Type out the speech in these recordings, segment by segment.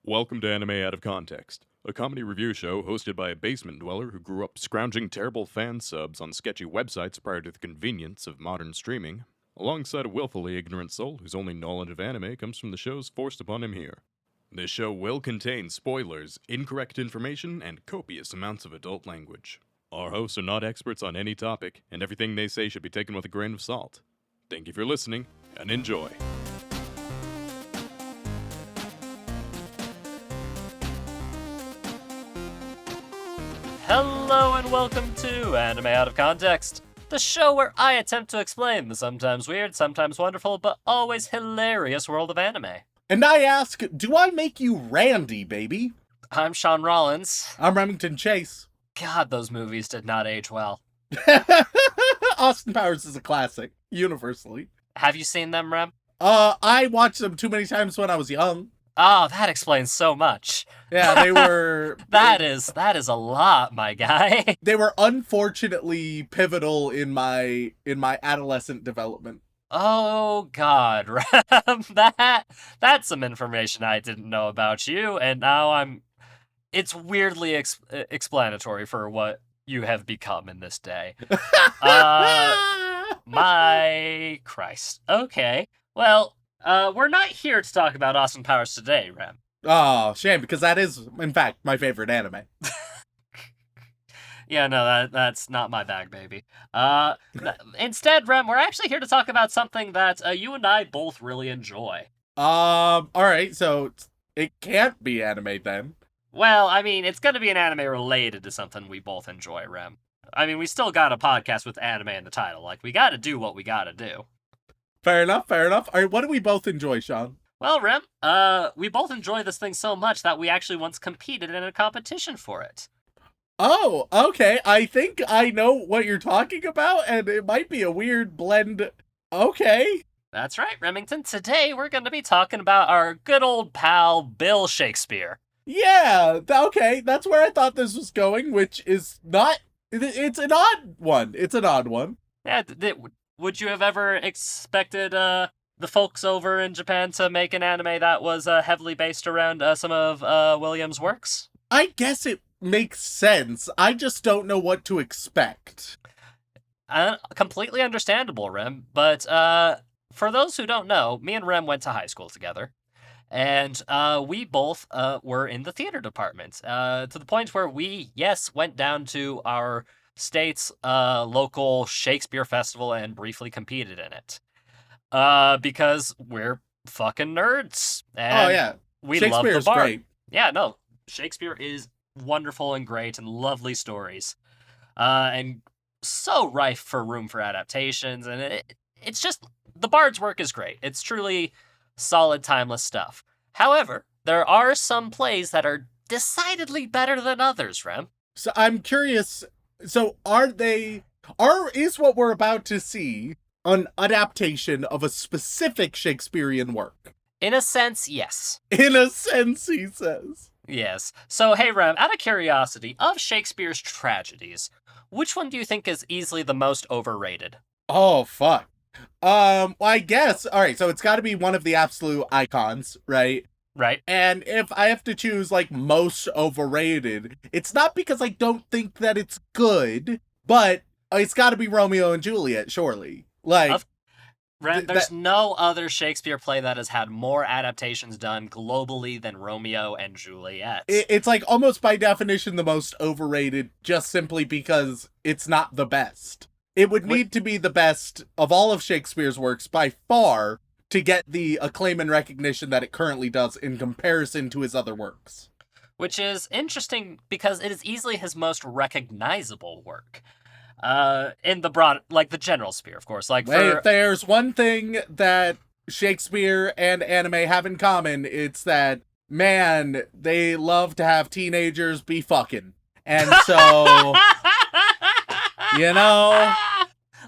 Welcome to Anime Out of Context, a comedy review show hosted by a basement dweller who grew up scrounging terrible fan subs on sketchy websites prior to the convenience of modern streaming, alongside a willfully ignorant soul whose only knowledge of anime comes from the shows forced upon him here. This show will contain spoilers, incorrect information, and copious amounts of adult language. Our hosts are not experts on any topic, and everything they say should be taken with a grain of salt. Thank you for listening, and enjoy. Hello and welcome to Anime Out of Context, the show where I attempt to explain the sometimes weird, sometimes wonderful, but always hilarious world of anime. And I ask, do I make you Randy, baby? I'm Shaun Rollins. I'm Remington Chase. God, those movies did not age well. Austin Powers is a classic, universally. Have you seen them, Rem? I watched them too many times when I was young. Oh, that explains so much. Yeah, they were... that is a lot, my guy. They were unfortunately pivotal in my adolescent development. Oh, God, Rem. That's some information I didn't know about you, and now it's weirdly explanatory for what you have become in this day. My Christ. Okay, well... we're not here to talk about Austin Powers today, Rem. Oh, shame, because that is, in fact, my favorite anime. Yeah, no, that's not my bag, baby. Instead, Rem, we're actually here to talk about something that you and I both really enjoy. Alright, so it can't be anime then. Well, I mean, it's gonna be an anime related to something we both enjoy, Rem. I mean, we still got a podcast with anime in the title. Like, we gotta do what we gotta do. Fair enough. Alright, what do we both enjoy, Shaun? Well, Rem, we both enjoy this thing so much that we actually once competed in a competition for it. Oh, okay. I think I know what you're talking about, and it might be a weird blend. Okay. That's right, Remington. Today, we're going to be talking about our good old pal, Bill Shakespeare. Yeah, okay. That's where I thought this was going, which is not... It's an odd one. Yeah, would you have ever expected the folks over in Japan to make an anime that was heavily based around some of William's works? I guess it makes sense. I just don't know what to expect. Completely understandable, Rem. But for those who don't know, me and Rem went to high school together. And we both were in the theater department. To the point where we, went down to our state's local Shakespeare festival and briefly competed in it. Because we're fucking nerds. And oh, yeah. We love the Shakespeare's bar. great. Yeah, no. Shakespeare is wonderful and great and lovely stories. And so rife for room for adaptations. And it's just, the Bard's work is great. It's truly solid, timeless stuff. However, there are some plays that are decidedly better than others, Rem. So I'm curious, so is what we're about to see an adaptation of a specific Shakespearean work? In a sense, yes. In a sense, he says. Yes. So, hey, Rem, out of curiosity, of Shakespeare's tragedies, which one do you think is easily the most overrated? Oh, fuck. Well, I guess, alright, so it's gotta be one of the absolute icons, right? Right. And if I have to choose, like, most overrated, it's not because I don't think that it's good, but it's gotta be Romeo and Juliet, surely. Like... Ren, there's no other Shakespeare play that has had more adaptations done globally than Romeo and Juliet. It's like almost by definition the most overrated just simply because it's not the best. It would need to be the best of all of Shakespeare's works by far to get the acclaim and recognition that it currently does in comparison to his other works. Which is interesting because it is easily his most recognizable work. In the broad, like the general sphere, of course. Like, if there's one thing that Shakespeare and anime have in common, it's that, man, they love to have teenagers be fucking. And so, you know...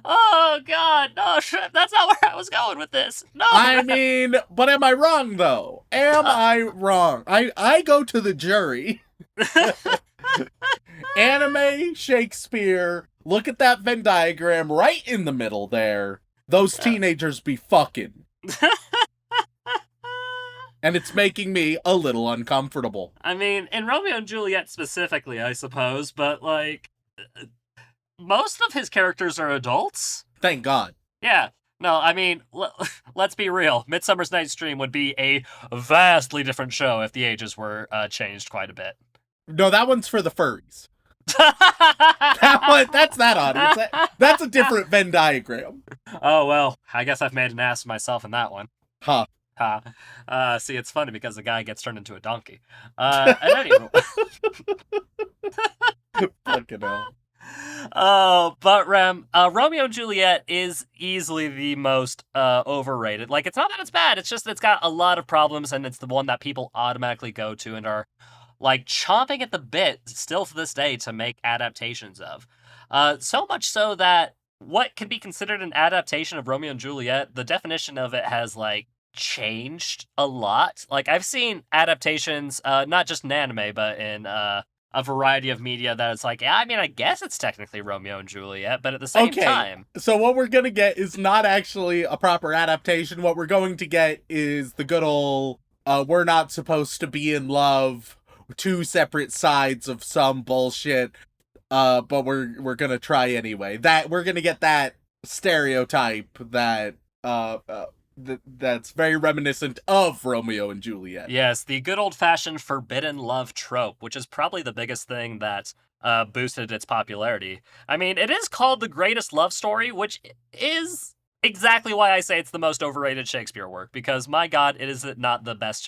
Oh, God, no, that's not where I was going with this. No. I mean, but am I wrong, though? Am I wrong? I go to the jury. Anime, Shakespeare, look at that Venn diagram right in the middle there. Those teenagers be fucking. And it's making me a little uncomfortable. I mean, in Romeo and Juliet specifically, I suppose, but, like, most of his characters are adults. Thank God. Yeah. No, I mean, let's be real. Midsummer's Night's Dream would be a vastly different show if the ages were changed quite a bit. No, that one's for the furries. That's that audience. That's a different Venn diagram. Oh, well, I guess I've made an ass of myself in that one. Huh. Ha. See, it's funny because the guy gets turned into a donkey. At any rate. Fucking hell. Oh, but Romeo and Juliet is easily the most overrated. Like, it's not that it's bad, it's just it's got a lot of problems, and it's the one that people automatically go to and are, like, chomping at the bit still to this day to make adaptations of. So much so that what can be considered an adaptation of Romeo and Juliet, the definition of it has, like, changed a lot. Like, I've seen adaptations, not just in anime, but in a variety of media that it's like, yeah, I mean, I guess it's technically Romeo and Juliet, but at the same time. So what we're gonna get is not actually a proper adaptation. What we're going to get is the good old, we're not supposed to be in love, two separate sides of some bullshit, but we're gonna try anyway. That we're gonna get that stereotype that that's very reminiscent of Romeo and Juliet. Yes, the good old-fashioned forbidden love trope, which is probably the biggest thing that boosted its popularity. I mean, it is called the greatest love story, which is exactly why I say it's the most overrated Shakespeare work, because, my God, it is not the best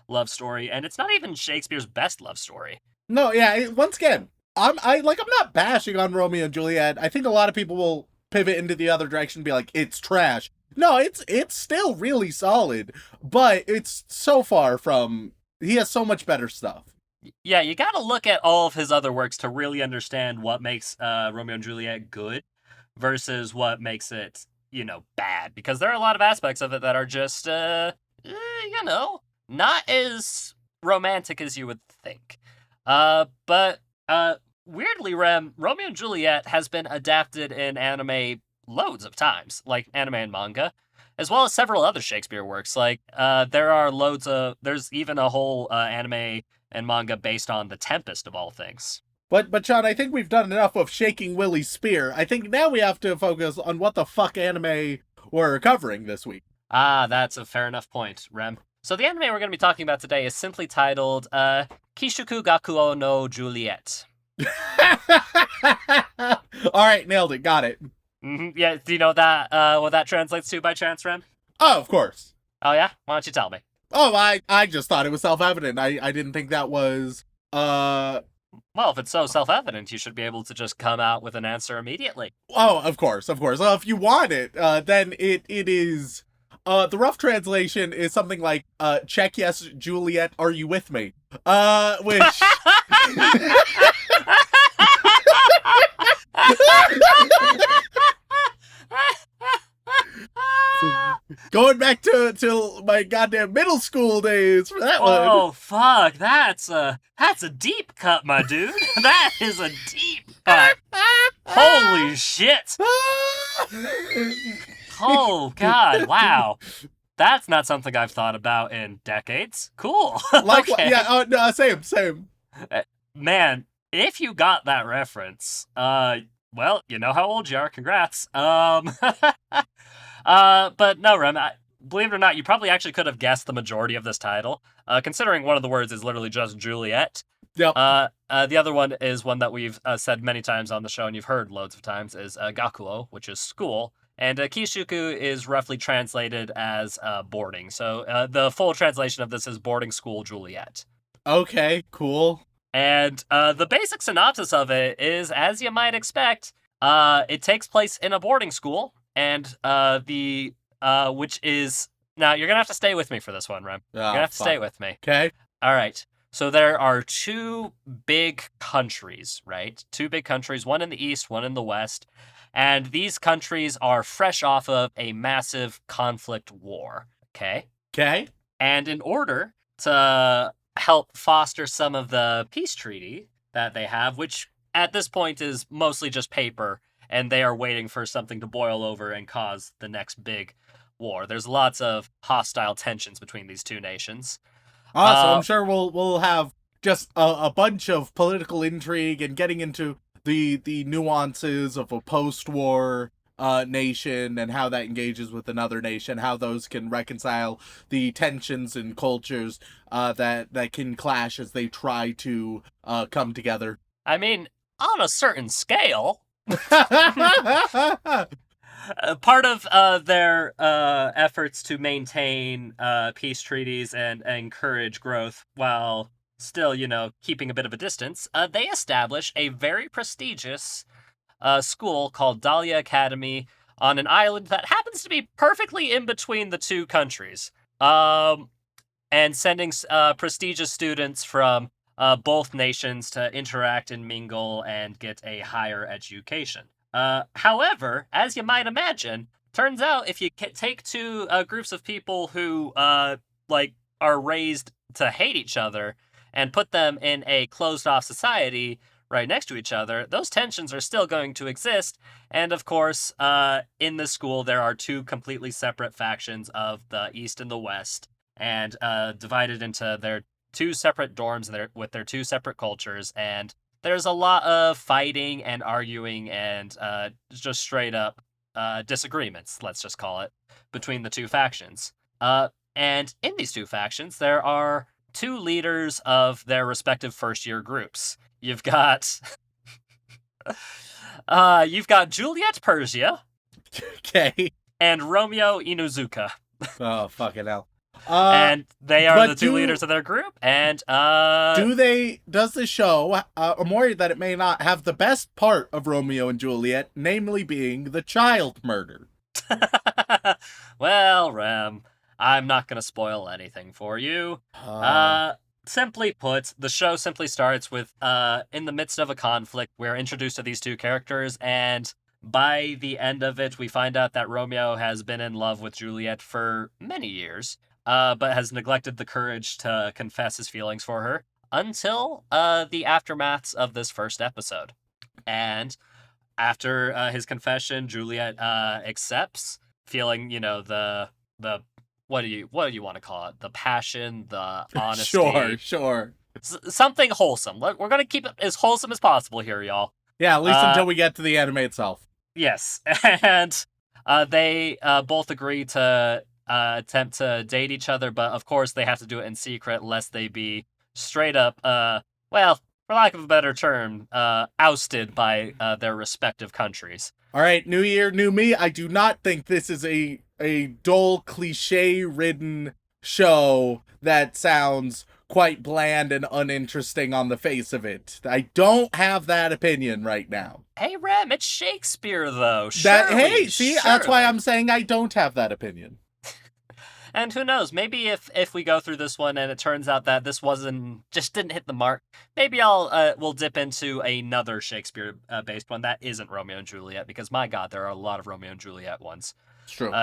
love story, and it's not even Shakespeare's best love story. No, yeah, once again, I'm not bashing on Romeo and Juliet. I think a lot of people will pivot into the other direction and be like, it's trash. No, it's still really solid, but it's so far from, he has so much better stuff. Yeah, you gotta look at all of his other works to really understand what makes Romeo and Juliet good versus what makes it, bad. Because there are a lot of aspects of it that are just, not as romantic as you would think. But weirdly, Romeo and Juliet has been adapted in anime loads of times, like anime and manga, as well as several other Shakespeare works. Like, there's even a whole anime and manga based on The Tempest, of all things. But Sean, I think we've done enough of shaking Willie's spear. I think now we have to focus on what the fuck anime we're covering this week. Ah, that's a fair enough point, Rem. So the anime we're going to be talking about today is simply titled Kishuku Gakuo no Juliet. Alright, nailed it, got it. Mm-hmm. Yeah, do you know that what that translates to by chance, Rem? Oh, of course. Oh, yeah? Why don't you tell me? Oh, I just thought it was self-evident. I didn't think that was, Well, if it's so self-evident, you should be able to just come out with an answer immediately. Oh, of course. Well, if you want it, then it is, the rough translation is something like, check yes, Juliet, are you with me? Which... Going back to my goddamn middle school days for that one. Oh fuck, that's a deep cut, my dude. That is a deep cut. Holy shit. Oh god, wow. That's not something I've thought about in decades. Cool. Like, okay. Yeah, no, same. Man, if you got that reference, well, you know how old you are. Congrats. But no, Rem, believe it or not, you probably actually could have guessed the majority of this title, considering one of the words is literally just Juliet. Yep. The other one is one that we've said many times on the show, and you've heard loads of times, is Gakuo, which is school, and Kishuku is roughly translated as boarding. So the full translation of this is Boarding School Juliet. Okay, cool. And the basic synopsis of it is, as you might expect, it takes place in a boarding school, and which is, now you're gonna have to stay with me for this one, Rem. You're gonna have to stay with me. Okay. All right. So there are two big countries, right? Two big countries, one in the east, one in the west, and these countries are fresh off of a massive conflict war. Okay. Okay. And in order to help foster some of the peace treaty that they have, which at this point is mostly just paper, and they are waiting for something to boil over and cause the next big war. There's lots of hostile tensions between these two nations. So I'm sure we'll have just a bunch of political intrigue and getting into the nuances of a post-war nation and how that engages with another nation, how those can reconcile the tensions and cultures that can clash as they try to come together. I mean, on a certain scale, part of their efforts to maintain peace treaties and encourage growth while still, keeping a bit of a distance, they establish a very prestigious school called Dahlia Academy on an island that happens to be perfectly in between the two countries, and sending prestigious students from both nations to interact and mingle and get a higher education. However, as you might imagine, turns out if you take two groups of people who are raised to hate each other and put them in a closed-off society right next to each other, those tensions are still going to exist. And of course, in the school, there are two completely separate factions of the East and the West, and divided into their two separate dorms with their two separate cultures. And there's a lot of fighting and arguing and just straight up disagreements, let's just call it, between the two factions. And in these two factions, there are two leaders of their respective first-year groups. You've got Juliet Persia, Okay. and Romeo Inuzuka, Oh, fucking hell. and they are but the two leaders of their group. And does the show, I'm worried that it may not have the best part of Romeo and Juliet, namely being the child murder. well, Rem, I'm not gonna spoil anything for you. Simply put, the show simply starts with, in the midst of a conflict, we're introduced to these two characters, and by the end of it, we find out that Romeo has been in love with Juliet for many years, but has neglected the courage to confess his feelings for her until the aftermaths of this first episode. And after his confession, Juliet accepts, feeling, the what do you want to call it? The passion, the honesty. Sure. Something wholesome. We're going to keep it as wholesome as possible here, y'all. Yeah, at least until we get to the anime itself. Yes. And they both agree to attempt to date each other, but of course they have to do it in secret lest they be straight up, for lack of a better term, ousted by their respective countries. All right, new year, new me. I do not think this is a dull, cliche-ridden show that sounds quite bland and uninteresting on the face of it. I don't have that opinion right now. Hey, Rem, it's Shakespeare, though. That's why I'm saying I don't have that opinion. And who knows, maybe if we go through this one and it turns out that this just didn't hit the mark, maybe we'll dip into another Shakespeare-based one that isn't Romeo and Juliet, because my god, there are a lot of Romeo and Juliet ones. It's true.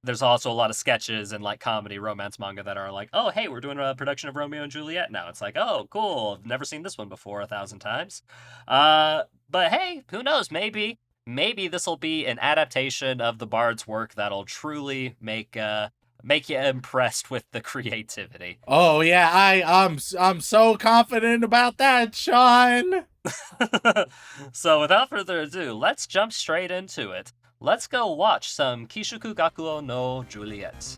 There's also a lot of sketches and comedy romance manga that are like, oh, hey, we're doing a production of Romeo and Juliet now. It's like, oh, cool, I've never seen this one before 1,000 times. But hey, who knows, maybe this will be an adaptation of the Bard's work that'll truly make you impressed with the creativity. Oh yeah, I'm so confident about that, Shaun. So without further ado, let's jump straight into it. Let's go watch some Kishuku Gakuo no Juliet.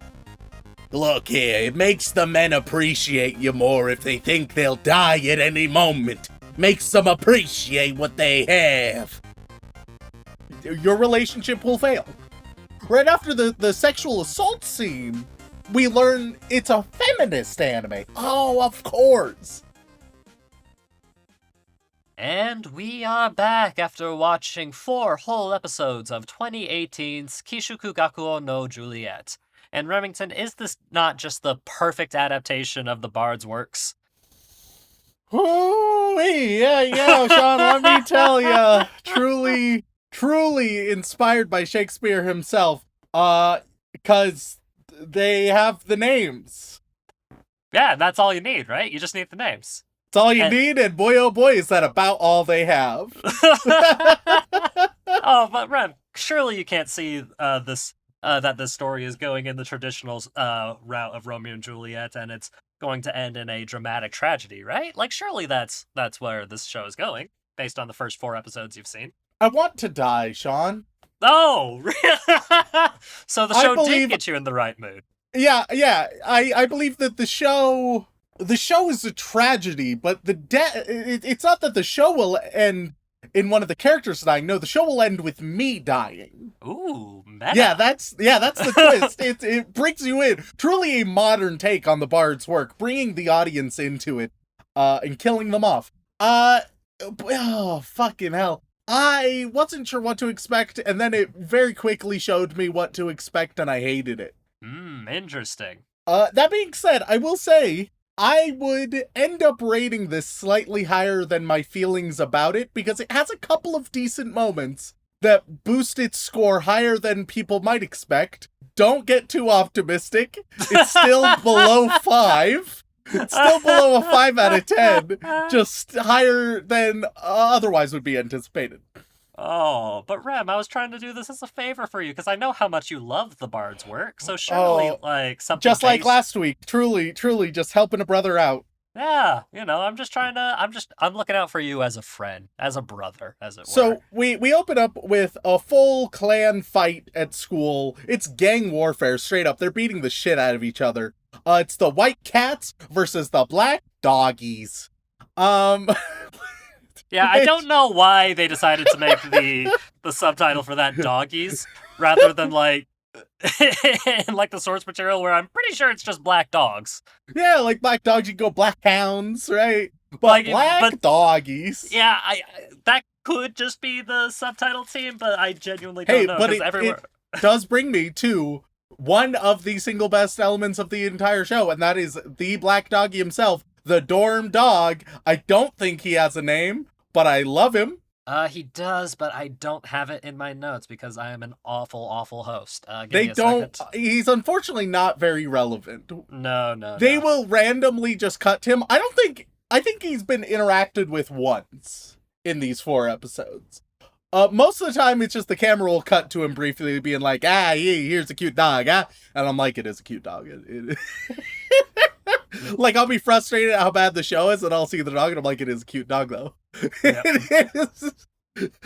Look here, it makes the men appreciate you more if they think they'll die at any moment. Makes them appreciate what they have. Your relationship will fail. Right after the sexual assault scene, we learn it's a feminist anime. Oh, of course. And we are back after watching 4 whole episodes of 2018's Kishuku Gakuo no Juliet. And Remington, is this not just the perfect adaptation of the Bard's works? Oh, yeah, Shaun, let me tell ya. Truly inspired by Shakespeare himself. Because they have the names. Yeah, that's all you need, right? You just need the names. It's all you need, and boy, oh boy, is that about all they have. Oh, but Rem, surely you can't see this that this story is going in the traditional route of Romeo and Juliet, and it's going to end in a dramatic tragedy, right? Like, surely that's where this show is going, based on the first 4 episodes you've seen. I want to die, Shaun. Oh, so the show believe- did get you in the right mood. Yeah. I believe that the show is a tragedy, but it's not that the show will end in one of the characters dying. No, the show will end with me dying. Ooh, meta. Yeah, that's the twist. It brings you in. Truly a modern take on the Bard's work, bringing the audience into it, and killing them off. Oh, fucking hell. I wasn't sure what to expect, and then it very quickly showed me what to expect, and I hated it. Interesting. That being said, I will say, I would end up rating this slightly higher than my feelings about it, because it has a couple of decent moments that boost its score higher than people might expect. Don't get too optimistic. It's still below 5. It's still below a 5 out of 10. Just higher than otherwise would be anticipated. Oh, but Rem, I was trying to do this as a favor for you, because I know how much you love the Bard's work, so surely, something just like based... last week. Truly, just helping a brother out. Yeah, I'm looking out for you as a friend, as a brother, as it were. So we open up with a full clan fight at school. It's gang warfare, straight up. They're beating the shit out of each other. It's the white cats versus the black doggies. Yeah, I don't know why they decided to make the subtitle for that doggies rather than like like the source material where I'm pretty sure it's just black dogs. Yeah, like black dogs, you go black hounds, right? But black doggies. Yeah, that could just be the subtitle team, but I genuinely don't know. But everywhere... it does bring me to one of the single best elements of the entire show, and that is the black doggy himself, the dorm dog. I don't think he has a name, but I love him. He does, but I don't have it in my notes because I am an awful, awful host. He's unfortunately not very relevant. No. They will randomly just cut him. I think he's been interacted with once in these 4 episodes. Most of the time it's just the camera will cut to him briefly being like, here's a cute dog, and I'm like, it is a cute dog. Like, I'll be frustrated at how bad the show is, and I'll see the dog, and I'm like, it is a cute dog, though. Yep. It is.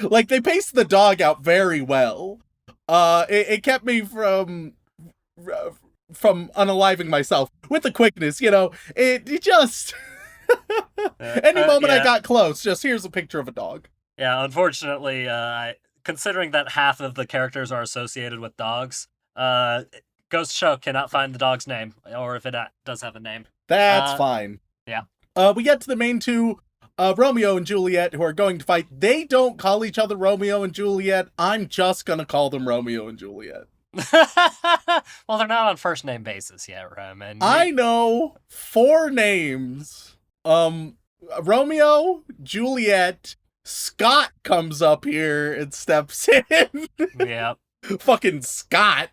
Like, they paced the dog out very well. It kept me from unaliving myself with the quickness, It just... Any moment I got close, just here's a picture of a dog. Yeah, unfortunately, considering that half of the characters are associated with dogs, Ghost Show cannot find the dog's name, or if it does have a name. That's fine. Yeah. We get to the main 2, Romeo and Juliet, who are going to fight. They don't call each other Romeo and Juliet. I'm just gonna call them Romeo and Juliet. Well, they're not on first name basis yet, Rem. I know 4 names. Romeo, Juliet, Scott comes up here and steps in. Yep. Fucking Scott.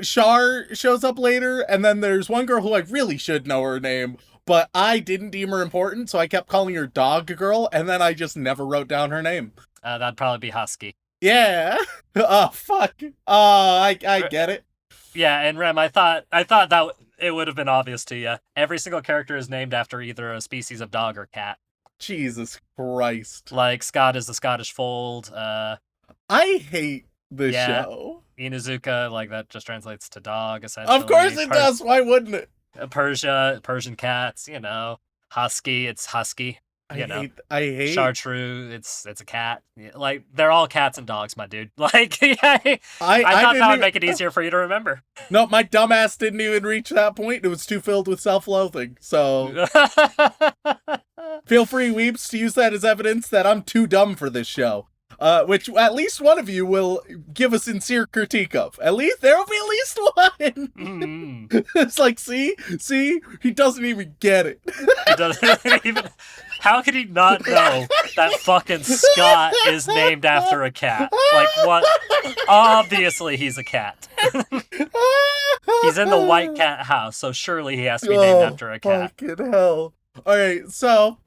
Shar shows up later, and then there's one girl who I really should know her name, but I didn't deem her important, so I kept calling her Dog Girl, and then I just never wrote down her name. That'd probably be Husky. Yeah. Oh, fuck. I get it. Yeah, and Rem, I thought that it would have been obvious to you. Every single character is named after either a species of dog or cat. Jesus Christ. Like, Scott is the Scottish fold. I hate the show. Inuzuka, like, that just translates to dog, essentially. Of course it does. Why wouldn't it? Persian cats, Husky, it's Husky. I hate Chartreuse, it's a cat. Like, they're all cats and dogs, my dude. Like, I thought that would make it easier for you to remember. No, my dumbass didn't even reach that point. It was too filled with self-loathing. So feel free, weeps, to use that as evidence that I'm too dumb for this show. Which at least one of you will give a sincere critique of. There will be at least one. Mm-hmm. It's like, see, he doesn't even get it. He doesn't even. How could he not know that fucking Scott is named after a cat? Like, what? Obviously, he's a cat. He's in the white cat house, so surely he has to be named after a cat. Fucking hell! All right, so,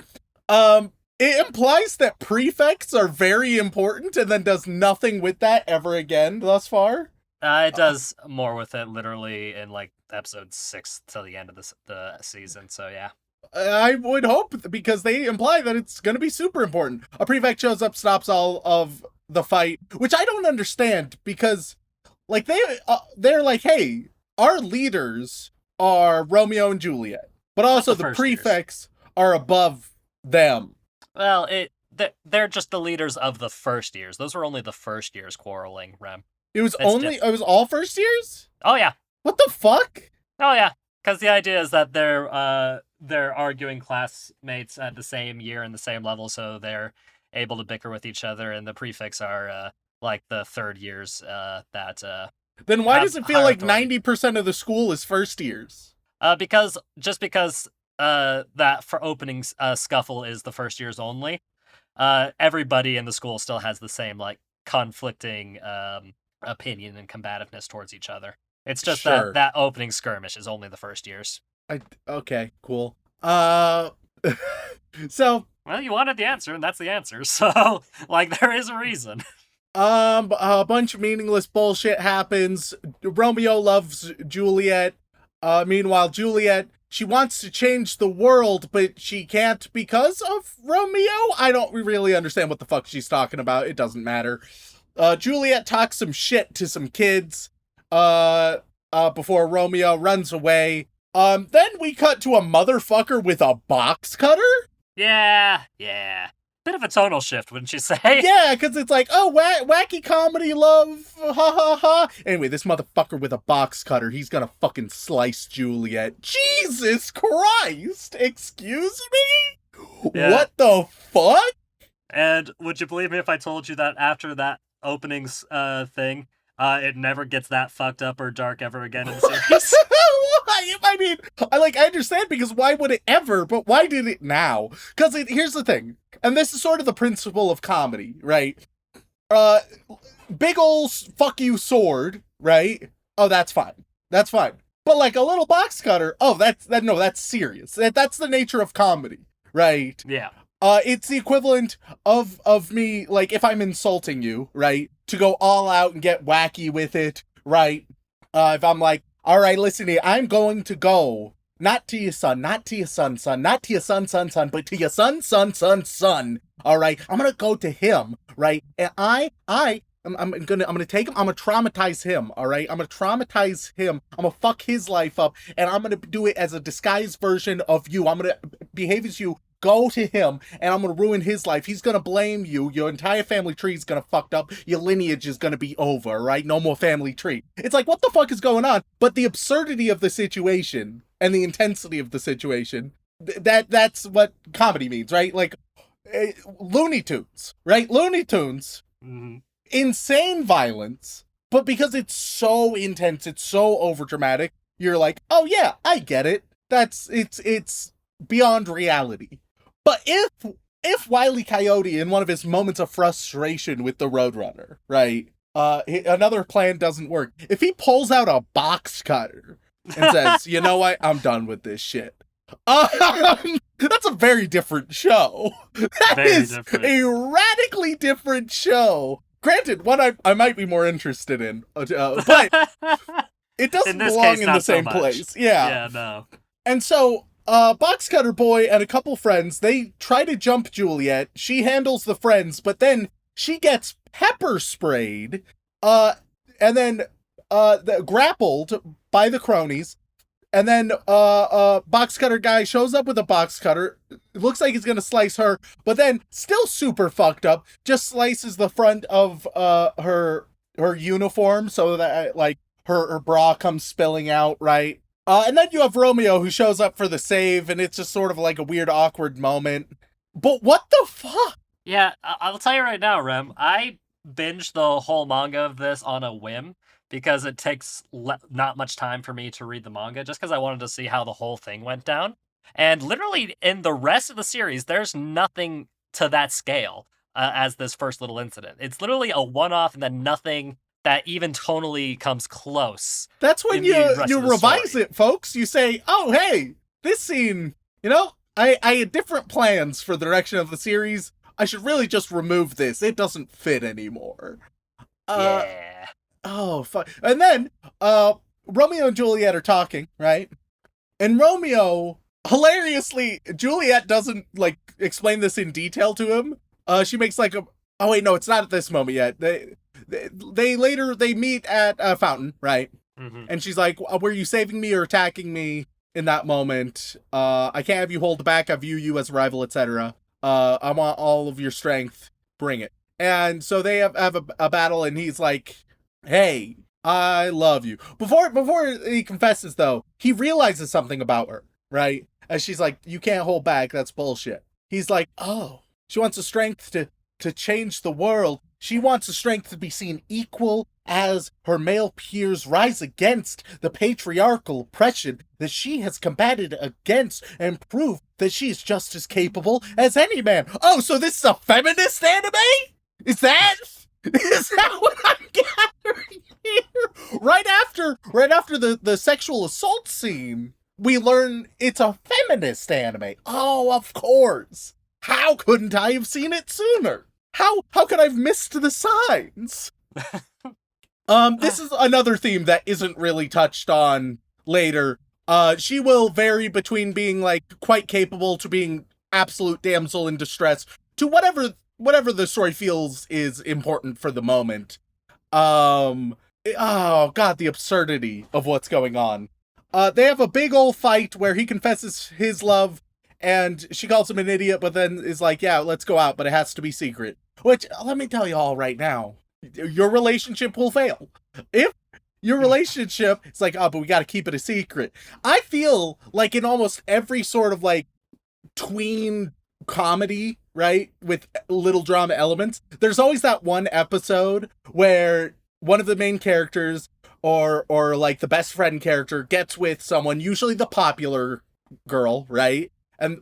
It implies that prefects are very important and then does nothing with that ever again thus far. It does more with it literally in like episode 6 till the end of the season. So yeah. I would hope, because they imply that it's going to be super important. A prefect shows up, stops all of the fight, which I don't understand, because like they're like, hey, our leaders are Romeo and Juliet, but also the the first prefects are above them. Well, they're just the leaders of the first years. Those were only the first years quarreling, Rem. It was It's it was all first years? Oh yeah. What the fuck? Oh yeah. Because the idea is that they're arguing classmates at the same year and the same level, so they're able to bicker with each other, and the prefects are like the third years that Then why have does it feel higher like authority. 90% of the school is first years? because that for opening scuffle is the first years only. Everybody in the school still has the same like conflicting opinion and combativeness towards each other. It's just Sure. that opening skirmish is only the first years. Okay, cool. So Well, you wanted the answer, and that's the answer. So, like, there is a reason. a bunch of meaningless bullshit happens. Romeo loves Juliet. Meanwhile, Juliet, she wants to change the world, but she can't because of Romeo? I don't really understand what the fuck she's talking about. It doesn't matter. Juliet talks some shit to some kids, before Romeo runs away. Then we cut to a motherfucker with a box cutter? Yeah. Bit of a tonal shift, wouldn't you say? Yeah, because it's like, oh, wacky comedy love, ha ha ha. Anyway, this motherfucker with a box cutter, he's gonna fucking slice Juliet. Jesus Christ! Excuse me? Yeah. What the fuck? And would you believe me if I told you that after that openings thing, it never gets that fucked up or dark ever again in the series? I mean, I understand, because why would it ever, but why did it now? Because here's the thing, and this is sort of the principle of comedy, right? Big ol' fuck you sword, right? Oh, that's fine. That's fine. But like a little box cutter, oh, that's serious. That's the nature of comedy, right? Yeah. It's the equivalent of me, like, if I'm insulting you, right, to go all out and get wacky with it, right? If I'm like, all right, listen here, I'm going to go, not to your son, not to your son, not to your son, but to your son, son, all right? I'm gonna go to him, right? And I'm gonna take him, I'm gonna traumatize him, all right? I'm gonna traumatize him, I'm gonna fuck his life up, and I'm gonna do it as a disguised version of you. I'm gonna behave as you, go to him, and I'm gonna ruin his life. He's gonna blame you. Your entire family tree is gonna fucked up. Your lineage is gonna be over, right? No more family tree. It's like, what the fuck is going on? But the absurdity of the situation and the intensity of the situation, that's what comedy means, right? Like, Looney Tunes, right? Looney Tunes, Mm-hmm. insane violence, but because it's so intense, it's so overdramatic, you're like, oh yeah, I get it. It's beyond reality. But if Wile E. Coyote, in one of his moments of frustration with the Roadrunner, right, another plan doesn't work, if he pulls out a box cutter and says, you know what, I'm done with this shit, that's a very different show. That Very is different. a radically different show. Granted, one I might be more interested in, but it doesn't In this belong case, in the not so same much. place. Yeah. Yeah, no. And so, Box Cutter Boy and a couple friends, they try to jump Juliet. She handles the friends, but then she gets pepper sprayed, and then grappled by the cronies. And then Box Cutter guy shows up with a box cutter. It looks like he's gonna slice her, but then still super fucked up, just slices the front of her uniform so that like her bra comes spilling out, right? And then you have Romeo, who shows up for the save, and it's just sort of like a weird, awkward moment. But what the fuck? Yeah, I'll tell you right now, Rem, I binged the whole manga of this on a whim because it takes not much time for me to read the manga, just because I wanted to see how the whole thing went down. And literally, in the rest of the series, there's nothing to that scale as this first little incident. It's literally a one-off and then nothing that even tonally comes close. That's when in the rest you of the revise story. it, folks. You say, oh, hey, this scene, you know, I had different plans for the direction of the series. I should really just remove this. It doesn't fit anymore. Yeah. Oh, fuck. And then, Romeo and Juliet are talking, right? And Romeo, hilariously, Juliet doesn't, like, explain this in detail to him. She makes, like, oh, wait, no, it's not at this moment yet. They later, they meet at a fountain, right? Mm-hmm. And she's like, were you saving me or attacking me in that moment? I can't have you hold back. I view you as a rival, etc. I want all of your strength. Bring it. And so they have a battle, and he's like, hey, I love you. Before he confesses, though, he realizes something about her, right? And she's like, you can't hold back. That's bullshit. He's like, oh, she wants the strength to change the world. She wants the strength to be seen equal as her male peers rise against the patriarchal oppression that she has combated against and prove that she is just as capable as any man. Oh, so this is a feminist anime? Is that what I'm gathering here? Right after the sexual assault scene, we learn it's a feminist anime. Oh, of course. How couldn't I have seen it sooner? How could I have missed the signs? This is another theme that isn't really touched on later. She will vary between being, like, quite capable to being absolute damsel in distress to whatever the story feels is important for the moment. Oh god, the absurdity of what's going on. They have a big old fight where he confesses his love, and she calls him an idiot, but then is like, yeah, let's go out, but it has to be secret. Which, let me tell you all right now, your relationship will fail. If your relationship, it's like, oh, but we gotta keep it a secret. I feel like in almost every sort of, like, tween comedy, right, with little drama elements, there's always that one episode where one of the main characters or like the best friend character gets with someone, usually the popular girl, right?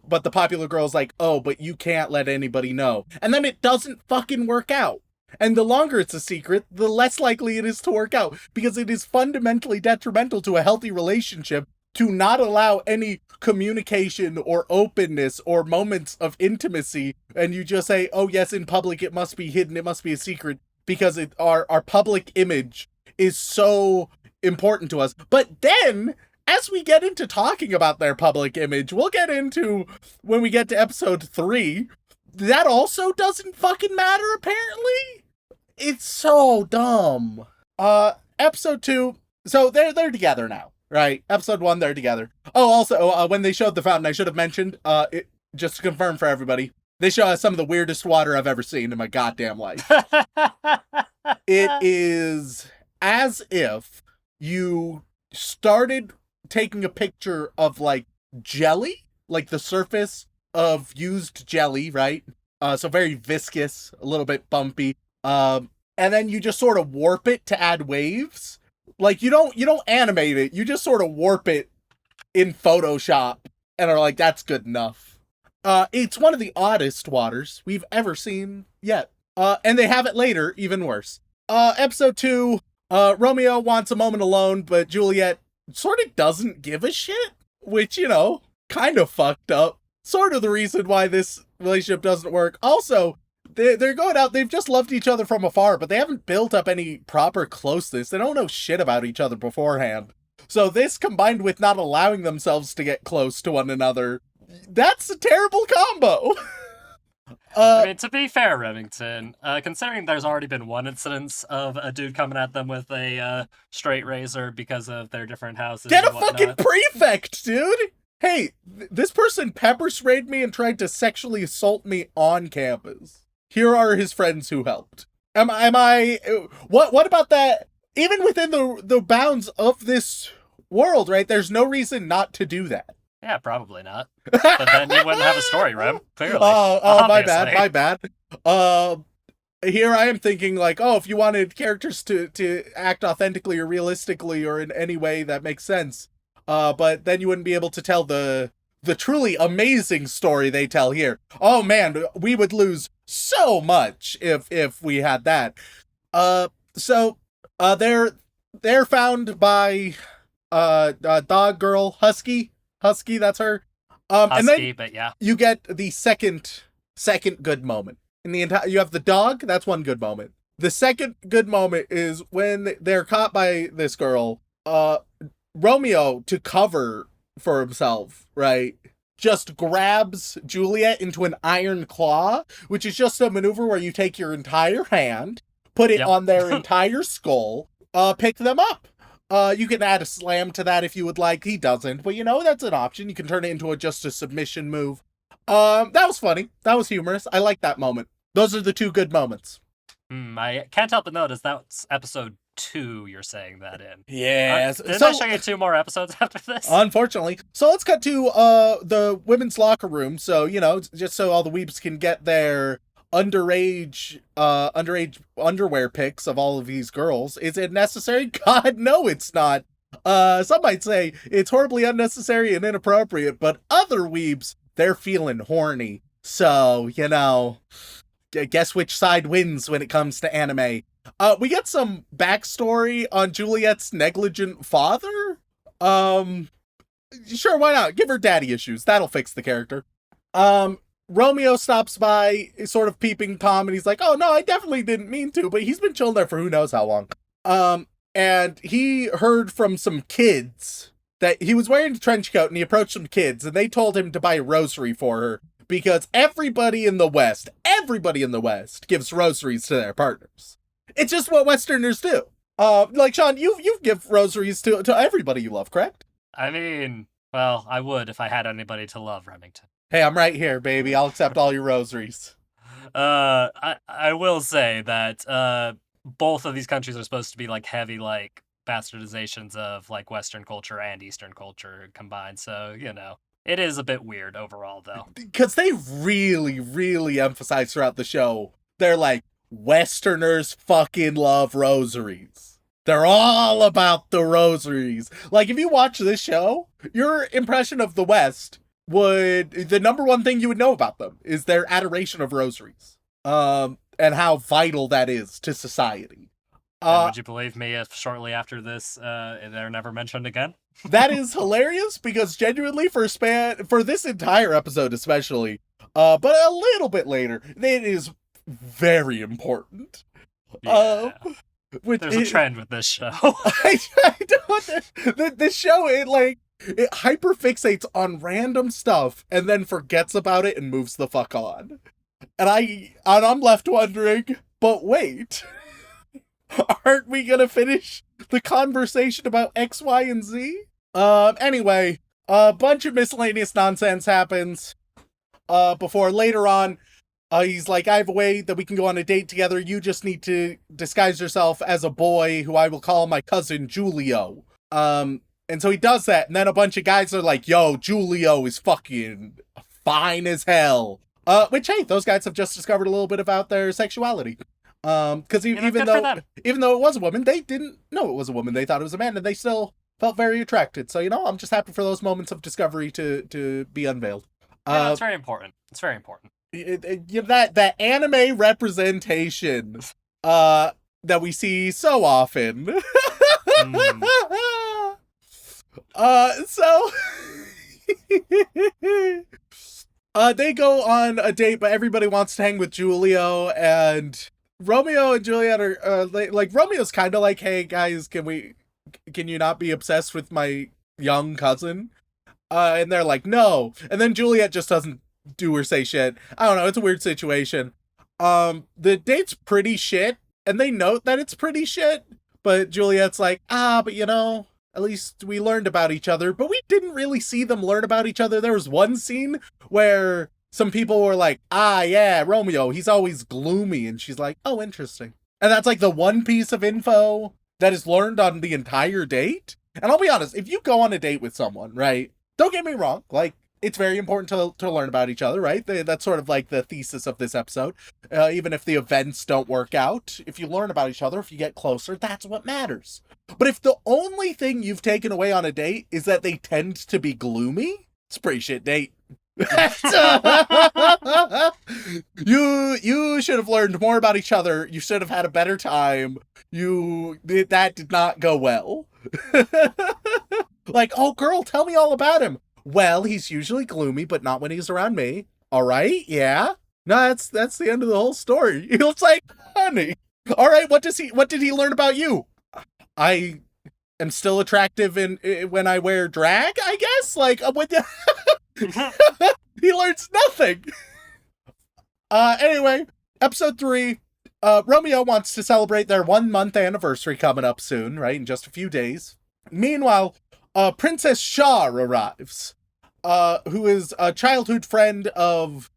But the popular girl's like, oh, but you can't let anybody know. And then it doesn't fucking work out. And the longer it's a secret, the less likely it is to work out, because it is fundamentally detrimental to a healthy relationship to not allow any communication or openness or moments of intimacy, and you just say, oh yes, in public it must be hidden, it must be a secret, because our public image is so important to us. But then, as we get into talking about their public image, we'll get into, when we get to episode 3, that also doesn't fucking matter, apparently? It's so dumb. Episode 2, so they're together now, right? Episode 1, they're together. Oh, also, when they showed the fountain, I should have mentioned, just to confirm for everybody, they show us some of the weirdest water I've ever seen in my goddamn life. It is as if you started taking a picture of, like, jelly, like the surface of used jelly, right? So very viscous, a little bit bumpy. And then you just sort of warp it to add waves. Like, you don't animate it, you just sort of warp it in Photoshop and are like, that's good enough. It's one of the oddest waters we've ever seen yet. And they have it later, even worse. Episode 2, Romeo wants a moment alone, but Juliet sort of doesn't give a shit, which, you know, kind of fucked up. Sort of the reason why this relationship doesn't work. Also, they're going out, they've just loved each other from afar, but they haven't built up any proper closeness. They don't know shit about each other beforehand. So this, combined with not allowing themselves to get close to one another, that's a terrible combo. I mean, to be fair, Remington, considering there's already been one instance of a dude coming at them with a straight razor because of their different houses. Get a and whatnot. fucking prefect, dude! Hey, this person pepper sprayed me and tried to sexually assault me on campus. Here are his friends who helped. Am I what about that? Even within the bounds of this world, right? There's no reason not to do that. Yeah, probably not. But then you wouldn't have a story, Rem. Clearly. Oh, my bad. Here I am thinking, like, oh, if you wanted characters to act authentically or realistically or in any way that makes sense, but then you wouldn't be able to tell the truly amazing story they tell here. Oh man, we would lose so much if we had that. So they're found by dog girl Husky, that's her. And Husky, then but yeah. you get the second good moment. In the entire, you have the dog. That's one good moment. The second good moment is when they're caught by this girl. Romeo, to cover for himself, right, just grabs Juliet into an iron claw, which is just a maneuver where you take your entire hand, put it on their entire skull, pick them up. You can add a slam to that if you would like. He doesn't, but that's an option. You can turn it into just a submission move. That was funny. That was humorous. I like that moment. Those are the two good moments. I can't help but notice that's episode 2 you're saying that in. Yes. Didn't I show you 2 more episodes after this? Unfortunately. So let's cut to the women's locker room. So, just so all the weeps can get their underage underwear pics of all of these girls. Is it necessary? God, no, it's not. Some might say it's horribly unnecessary and inappropriate, but other weebs, they're feeling horny. So, guess which side wins when it comes to anime. We get some backstory on Juliet's negligent father. Sure, why not? Give her daddy issues. That'll fix the character. Romeo stops by, sort of peeping Tom, and he's like, oh, no, I definitely didn't mean to, but he's been chilling there for who knows how long. And he heard from some kids that he was wearing a trench coat, and he approached some kids, and they told him to buy a rosary for her, because everybody in the West gives rosaries to their partners. It's just what Westerners do. Like, Shaun, you give rosaries to everybody you love, correct? I mean, well, I would if I had anybody to love, Remington. Hey, I'm right here, baby. I'll accept all your rosaries. I will say that both of these countries are supposed to be like heavy like bastardizations of like Western culture and Eastern culture combined. So, it is a bit weird overall, though. Because they really, really emphasize throughout the show, they're like, Westerners fucking love rosaries. They're all about the rosaries. Like, if you watch this show, your impression of the West the number one thing you would know about them is their adoration of rosaries. And how vital that is to society. And would you believe me if shortly after this, they're never mentioned again? That is hilarious because genuinely for this entire episode especially, but a little bit later, it is very important. Yeah. There's a trend with this show. I don't. This show, it hyperfixates on random stuff and then forgets about it and moves the fuck on. And I'm left wondering, but wait, aren't we gonna finish the conversation about X, Y, and Z? Anyway, a bunch of miscellaneous nonsense happens. Before later on, he's like, I have a way that we can go on a date together. You just need to disguise yourself as a boy who I will call my cousin Julio. And so he does that, and then a bunch of guys are like, yo, Julio is fucking fine as hell. Which, hey, those guys have just discovered a little bit about their sexuality. Because even though it was a woman, they didn't know it was a woman. They thought it was a man, and they still felt very attracted. So, I'm just happy for those moments of discovery to be unveiled. It's very important. It's very important. That anime representation that we see so often. So they go on a date, but everybody wants to hang with Julio, and Romeo and Juliet are like Romeo's kind of like, hey guys, can you not be obsessed with my young cousin? And they're like, no. And then Juliet just doesn't do or say shit. I don't know. It's a weird situation. The date's pretty shit, and they note that it's pretty shit, but Juliet's like, but at least we learned about each other, but we didn't really see them learn about each other. There was one scene where some people were like, yeah, Romeo, he's always gloomy. And she's like, oh, interesting. And that's like the one piece of info that is learned on the entire date. And I'll be honest, if you go on a date with someone, right? Don't get me wrong. Like, it's very important to learn about each other, right? That's sort of like the thesis of this episode. Even if the events don't work out, if you learn about each other, if you get closer, that's what matters. But if the only thing you've taken away on a date is that they tend to be gloomy, it's a pretty shit date. You should have learned more about each other. You should have had a better time. That did not go well. Like, oh girl, tell me all about him. Well, he's usually gloomy, but not when he's around me. All right, yeah. No, that's the end of the whole story. He looks like honey. All right, what did he learn about you? I am still attractive when I wear drag, I guess. Like he learns nothing. Anyway, episode 3. Romeo wants to celebrate their 1-month anniversary coming up soon, right? In just a few days. Meanwhile, Princess Shaun arrives, who is a childhood friend of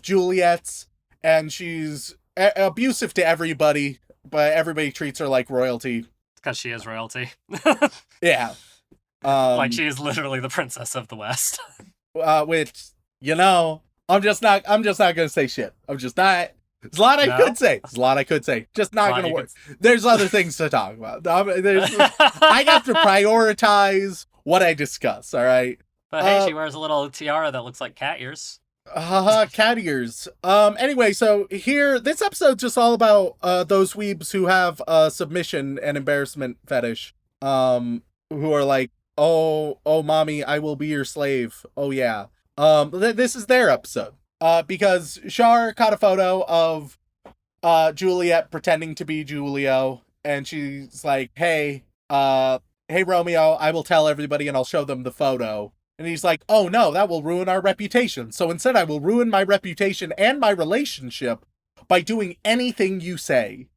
Juliet's, and she's abusive to everybody, but everybody treats her like royalty. Because she is royalty. Yeah. Like she is literally the princess of the West. Which, I'm just not gonna say shit. I'm just not. There's a lot I could say. Just not gonna work. There's other things to talk about. I have to prioritize what I discuss, all right? But hey, she wears a little tiara that looks like cat ears. Cat ears. Anyway, so here, this episode's just all about those weebs who have a submission and embarrassment fetish. Who are like, oh, mommy, I will be your slave. Oh yeah. This is their episode. Because Shar caught a photo of Juliet pretending to be Julio, and she's like, hey Romeo, I will tell everybody and I'll show them the photo. And he's like, oh no, that will ruin our reputation. So instead I will ruin my reputation and my relationship by doing anything you say.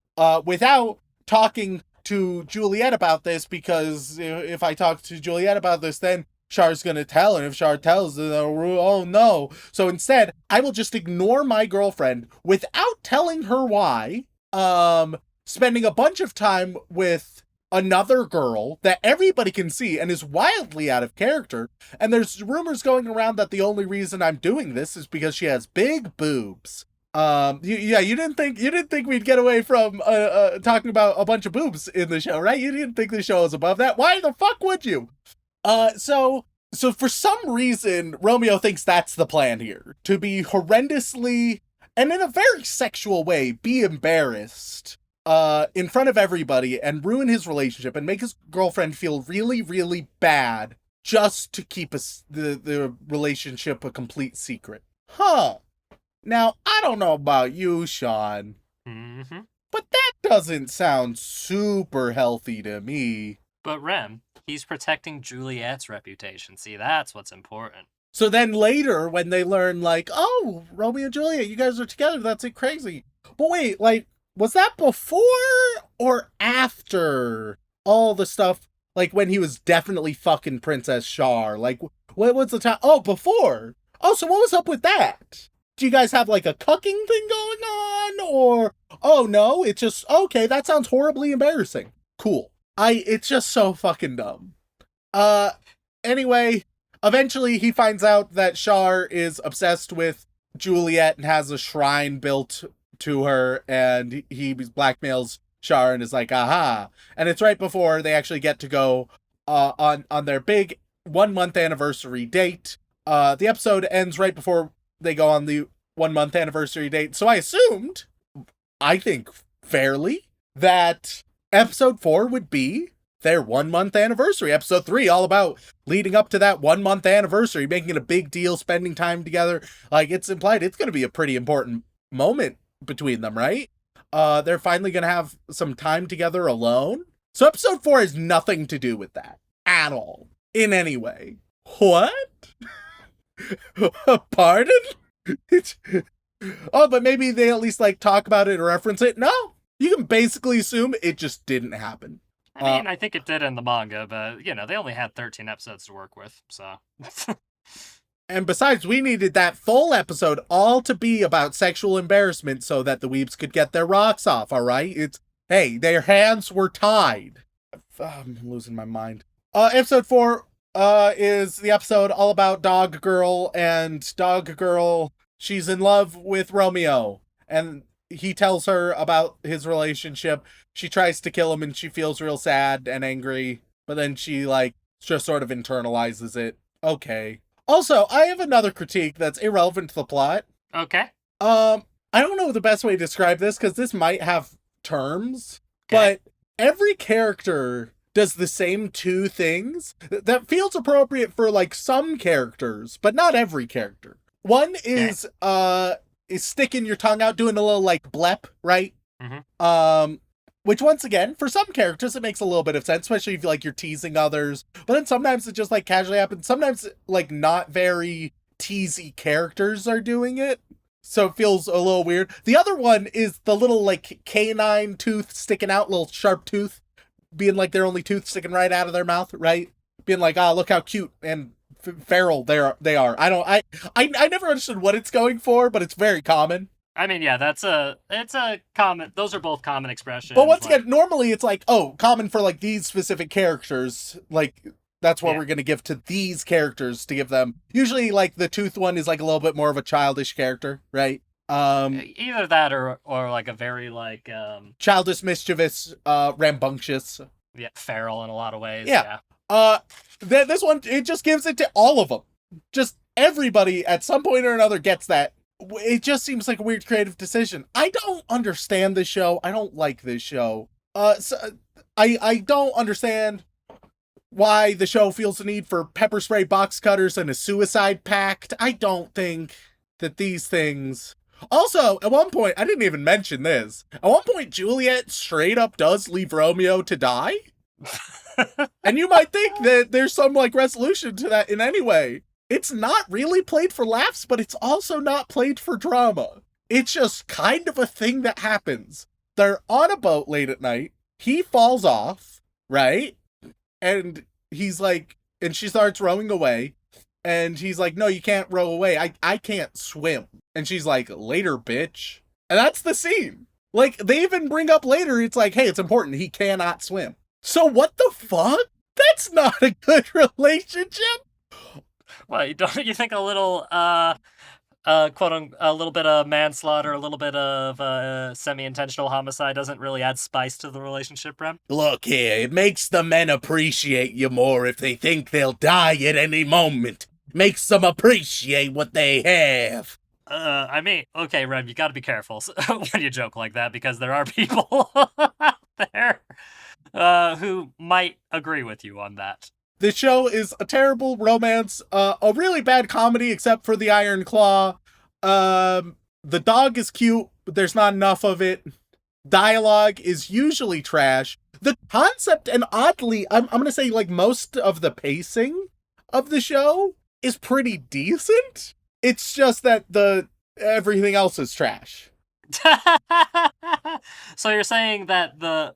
Without talking to Juliet about this, because if I talk to Juliet about this, then Char's gonna tell, and if Char tells, then oh no. So instead, I will just ignore my girlfriend without telling her why, spending a bunch of time with another girl that everybody can see and is wildly out of character. And there's rumors going around that the only reason I'm doing this is because she has big boobs. You didn't think we'd get away from talking about a bunch of boobs in the show, right? You didn't think the show was above that. Why the fuck would you? So for some reason, Romeo thinks that's the plan here. To be horrendously, and in a very sexual way, be embarrassed in front of everybody and ruin his relationship and make his girlfriend feel really, really bad just to keep the relationship a complete secret. Huh. Now, I don't know about you, Shaun, but that doesn't sound super healthy to me. But Rem, he's protecting Juliet's reputation. See, that's what's important. So then later, when they learn, like, oh, Romeo and Juliet, you guys are together, that's crazy. But wait, like, was that before or after all the stuff, like, when he was definitely fucking Princess Char? Like, what was the time? Oh, before. Oh, so what was up with that? Do you guys have, like, a cucking thing going on? Or, oh, no, it's just, okay, that sounds horribly embarrassing. Cool. It's just so fucking dumb. Anyway, eventually he finds out that Char is obsessed with Juliet and has a shrine built to her, and he blackmails Char and is like, aha. And it's right before they actually get to go on their big 1-month anniversary date. The episode ends right before they go on the 1-month anniversary date. So I assumed, I think fairly, that episode 4 would be their 1-month anniversary. Episode 3, all about leading up to that 1-month anniversary, making it a big deal, spending time together. Like, it's implied it's going to be a pretty important moment between them, right? They're finally going to have some time together alone. So episode 4 has nothing to do with that at all, in any way. What? Pardon? Oh, but maybe they at least, like, talk about it or reference it. No, you can basically assume it just didn't happen. I mean, I think it did in the manga, but, they only had 13 episodes to work with, so. And besides, we needed that full episode all to be about sexual embarrassment so that the weebs could get their rocks off, all right? Hey, their hands were tied. I'm losing my mind. Episode 4 is the episode all about Dog Girl, and Dog Girl, she's in love with Romeo, and he tells her about his relationship. She tries to kill him and she feels real sad and angry, but then she, like, just sort of internalizes it. Okay. Also, I have another critique that's irrelevant to the plot. Okay. I don't know the best way to describe this, because this might have terms, but every character does the same two things that feels appropriate for like some characters, but not every character. One is sticking your tongue out, doing a little like blep, right? Mm-hmm. Which once again, for some characters, it makes a little bit of sense, especially if like you're teasing others. But then sometimes it just like casually happens. Sometimes like not very teasy characters are doing it, so it feels a little weird. The other one is the little like canine tooth sticking out, little sharp tooth, being like their only tooth sticking right out of their mouth, right? Being like, look how cute and feral they are. I never understood what it's going for, but it's very common. I mean, yeah, it's a common. Those are both common expressions. But once again, normally it's like, common for like these specific characters. Like that's what we're gonna give to these characters to give them. Usually, like the tooth one is like a little bit more of a childish character, right? Either that or like a very like childish, mischievous, rambunctious. Yeah, feral in a lot of ways. Yeah. This one, it just gives it to all of them. Just everybody at some point or another gets that. It just seems like a weird creative decision. I don't understand this show. I don't like this show. I don't understand why the show feels the need for pepper spray box cutters and a suicide pact. I don't think that these things... Also, at one point, I didn't even mention this. At one point, Juliet straight up does leave Romeo to die. And you might think that there's some like resolution to that in any way. It's not really played for laughs, but it's also not played for drama. It's just kind of a thing that happens. They're on a boat late at night. He falls off, right? And he's like, and she starts rowing away. And he's like, no, you can't row away. I can't swim. And she's like, later, bitch. And that's the scene. Like, they even bring up later, it's like, hey, it's important. He cannot swim. So what the fuck? That's not a good relationship. Well, don't you think a little, quote, a little bit of manslaughter, a little bit of semi-intentional homicide doesn't really add spice to the relationship, Rem? Look here, it makes the men appreciate you more if they think they'll die at any moment. Makes them appreciate what they have. I mean, okay, Rem, you gotta be careful when you joke like that, because there are people out there who might agree with you on that. This show is a terrible romance, a really bad comedy except for the Iron Claw. The dog is cute, but there's not enough of it. Dialogue is usually trash. The concept, and oddly, I'm gonna say like most of the pacing of the show is pretty decent. It's just that everything else is trash. So you're saying that the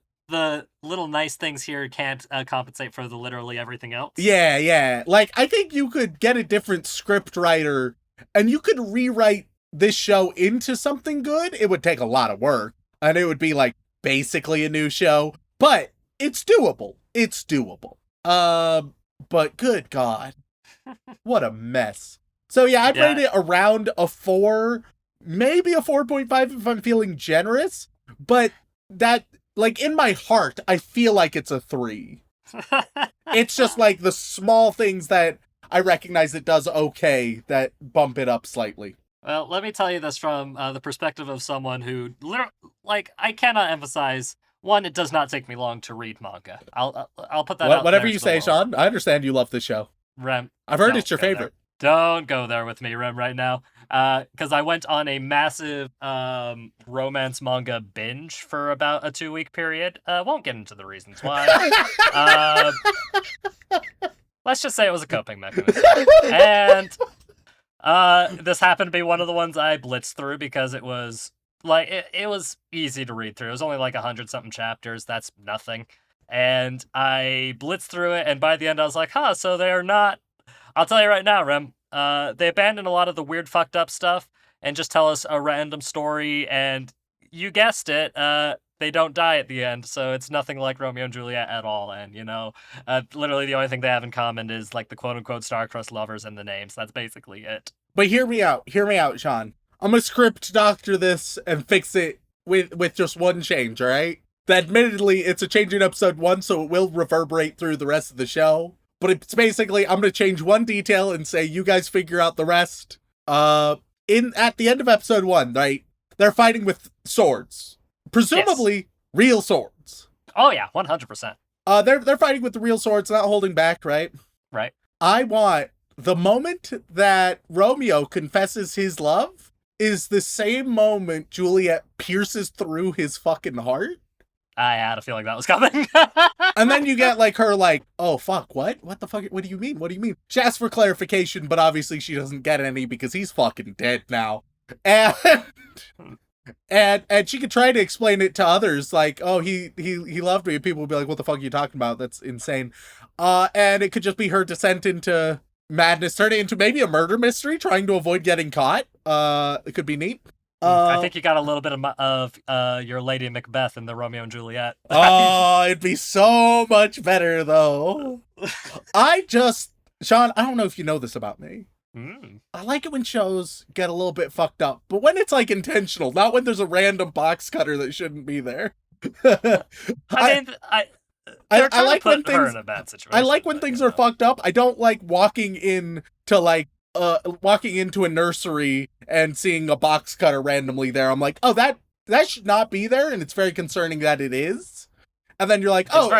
little nice things here can't compensate for the literally everything else? Yeah. Like, I think you could get a different script writer and you could rewrite this show into something good. It would take a lot of work and it would be like basically a new show, but it's doable. But good God, what a mess. So yeah, I'd rate it around a 4, maybe a 4.5 if I'm feeling generous, but that, like, in my heart, I feel like it's a 3. It's just like the small things that I recognize it does okay that bump it up slightly. Well, let me tell you this from the perspective of someone who, like, I cannot emphasize, one, it does not take me long to read manga. I'll put that out whatever there you say, Shaun. I understand you love this show. Rem, I've heard it's your favorite. Don't go there with me, Rem, right now. Because I went on a massive romance manga binge for about a 2-week period. Won't get into the reasons why. Let's just say it was a coping mechanism. And this happened to be one of the ones I blitzed through because it was like it was easy to read through. It was only like 100-something chapters. That's nothing. And I blitzed through it, and by the end I was like, so they're not... I'll tell you right now, Rem, they abandon a lot of the weird fucked up stuff and just tell us a random story, and you guessed it, they don't die at the end, so it's nothing like Romeo and Juliet at all, and, literally the only thing they have in common is, like, the quote-unquote star-crossed lovers and the names. That's basically it. But hear me out, Shaun. I'm gonna script doctor this and fix it with just one change, alright? Admittedly, it's a change in episode 1, so it will reverberate through the rest of the show. But it's basically, I'm going to change one detail and say, you guys figure out the rest. At the end of episode 1, right? They're fighting with swords. Presumably, real swords. Oh yeah, 100%. They're fighting with the real swords, not holding back, right? Right. I want the moment that Romeo confesses his love is the same moment Juliet pierces through his fucking heart. I had a feeling that was coming. And then you get like her like, oh fuck, what? What the fuck? What do you mean? What do you mean? She asks for clarification, but obviously she doesn't get any because he's fucking dead now. And and she could try to explain it to others, like, oh, he loved me, and people would be like, what the fuck are you talking about? That's insane. And it could just be her descent into madness, turning into maybe a murder mystery, trying to avoid getting caught. It could be neat. I think you got a little bit of your Lady Macbeth in the Romeo and Juliet. Oh, it'd be so much better though. Shaun, I don't know if you know this about me. I like it when shows get a little bit fucked up, but when it's like intentional, not when there's a random box cutter that shouldn't be there. I like when things in a bad situation. I like when things are fucked up. I don't like walking into a nursery and seeing a box cutter randomly there. I'm like, oh, that should not be there, and it's very concerning that it is. And then you're like, oh,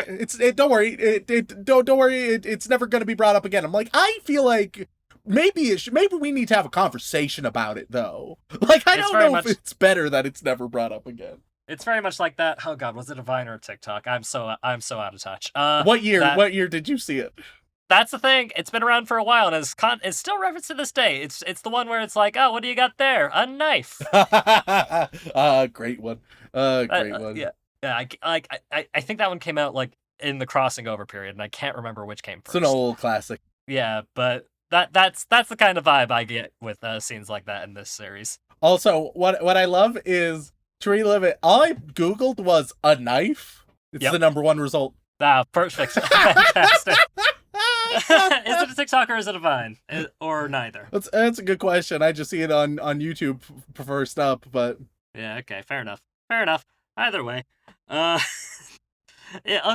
don't worry, don't worry, it's never going to be brought up again. I'm like, I feel like maybe we need to have a conversation about it though. Like, I don't know if it's better that it's never brought up again. It's very much like that. Oh God, was it a Vine or a TikTok? I'm so out of touch. What year did you see it? That's the thing. It's been around for a while, and it's still referenced to this day. It's the one where it's like, oh, what do you got there? A knife. Great one. Great one. Yeah. I think that one came out like in the crossing over period, and I can't remember which came first. It's an old classic. Yeah, but that's the kind of vibe I get with scenes like that in this series. Also, what I love is to relive it. All I googled was a knife. It's the number one result. Ah, perfect. Fantastic. Is it a TikTok or is it a Vine? Or neither? That's a good question. I just see it on YouTube first up, but... Yeah, okay, fair enough. Either way. Yeah,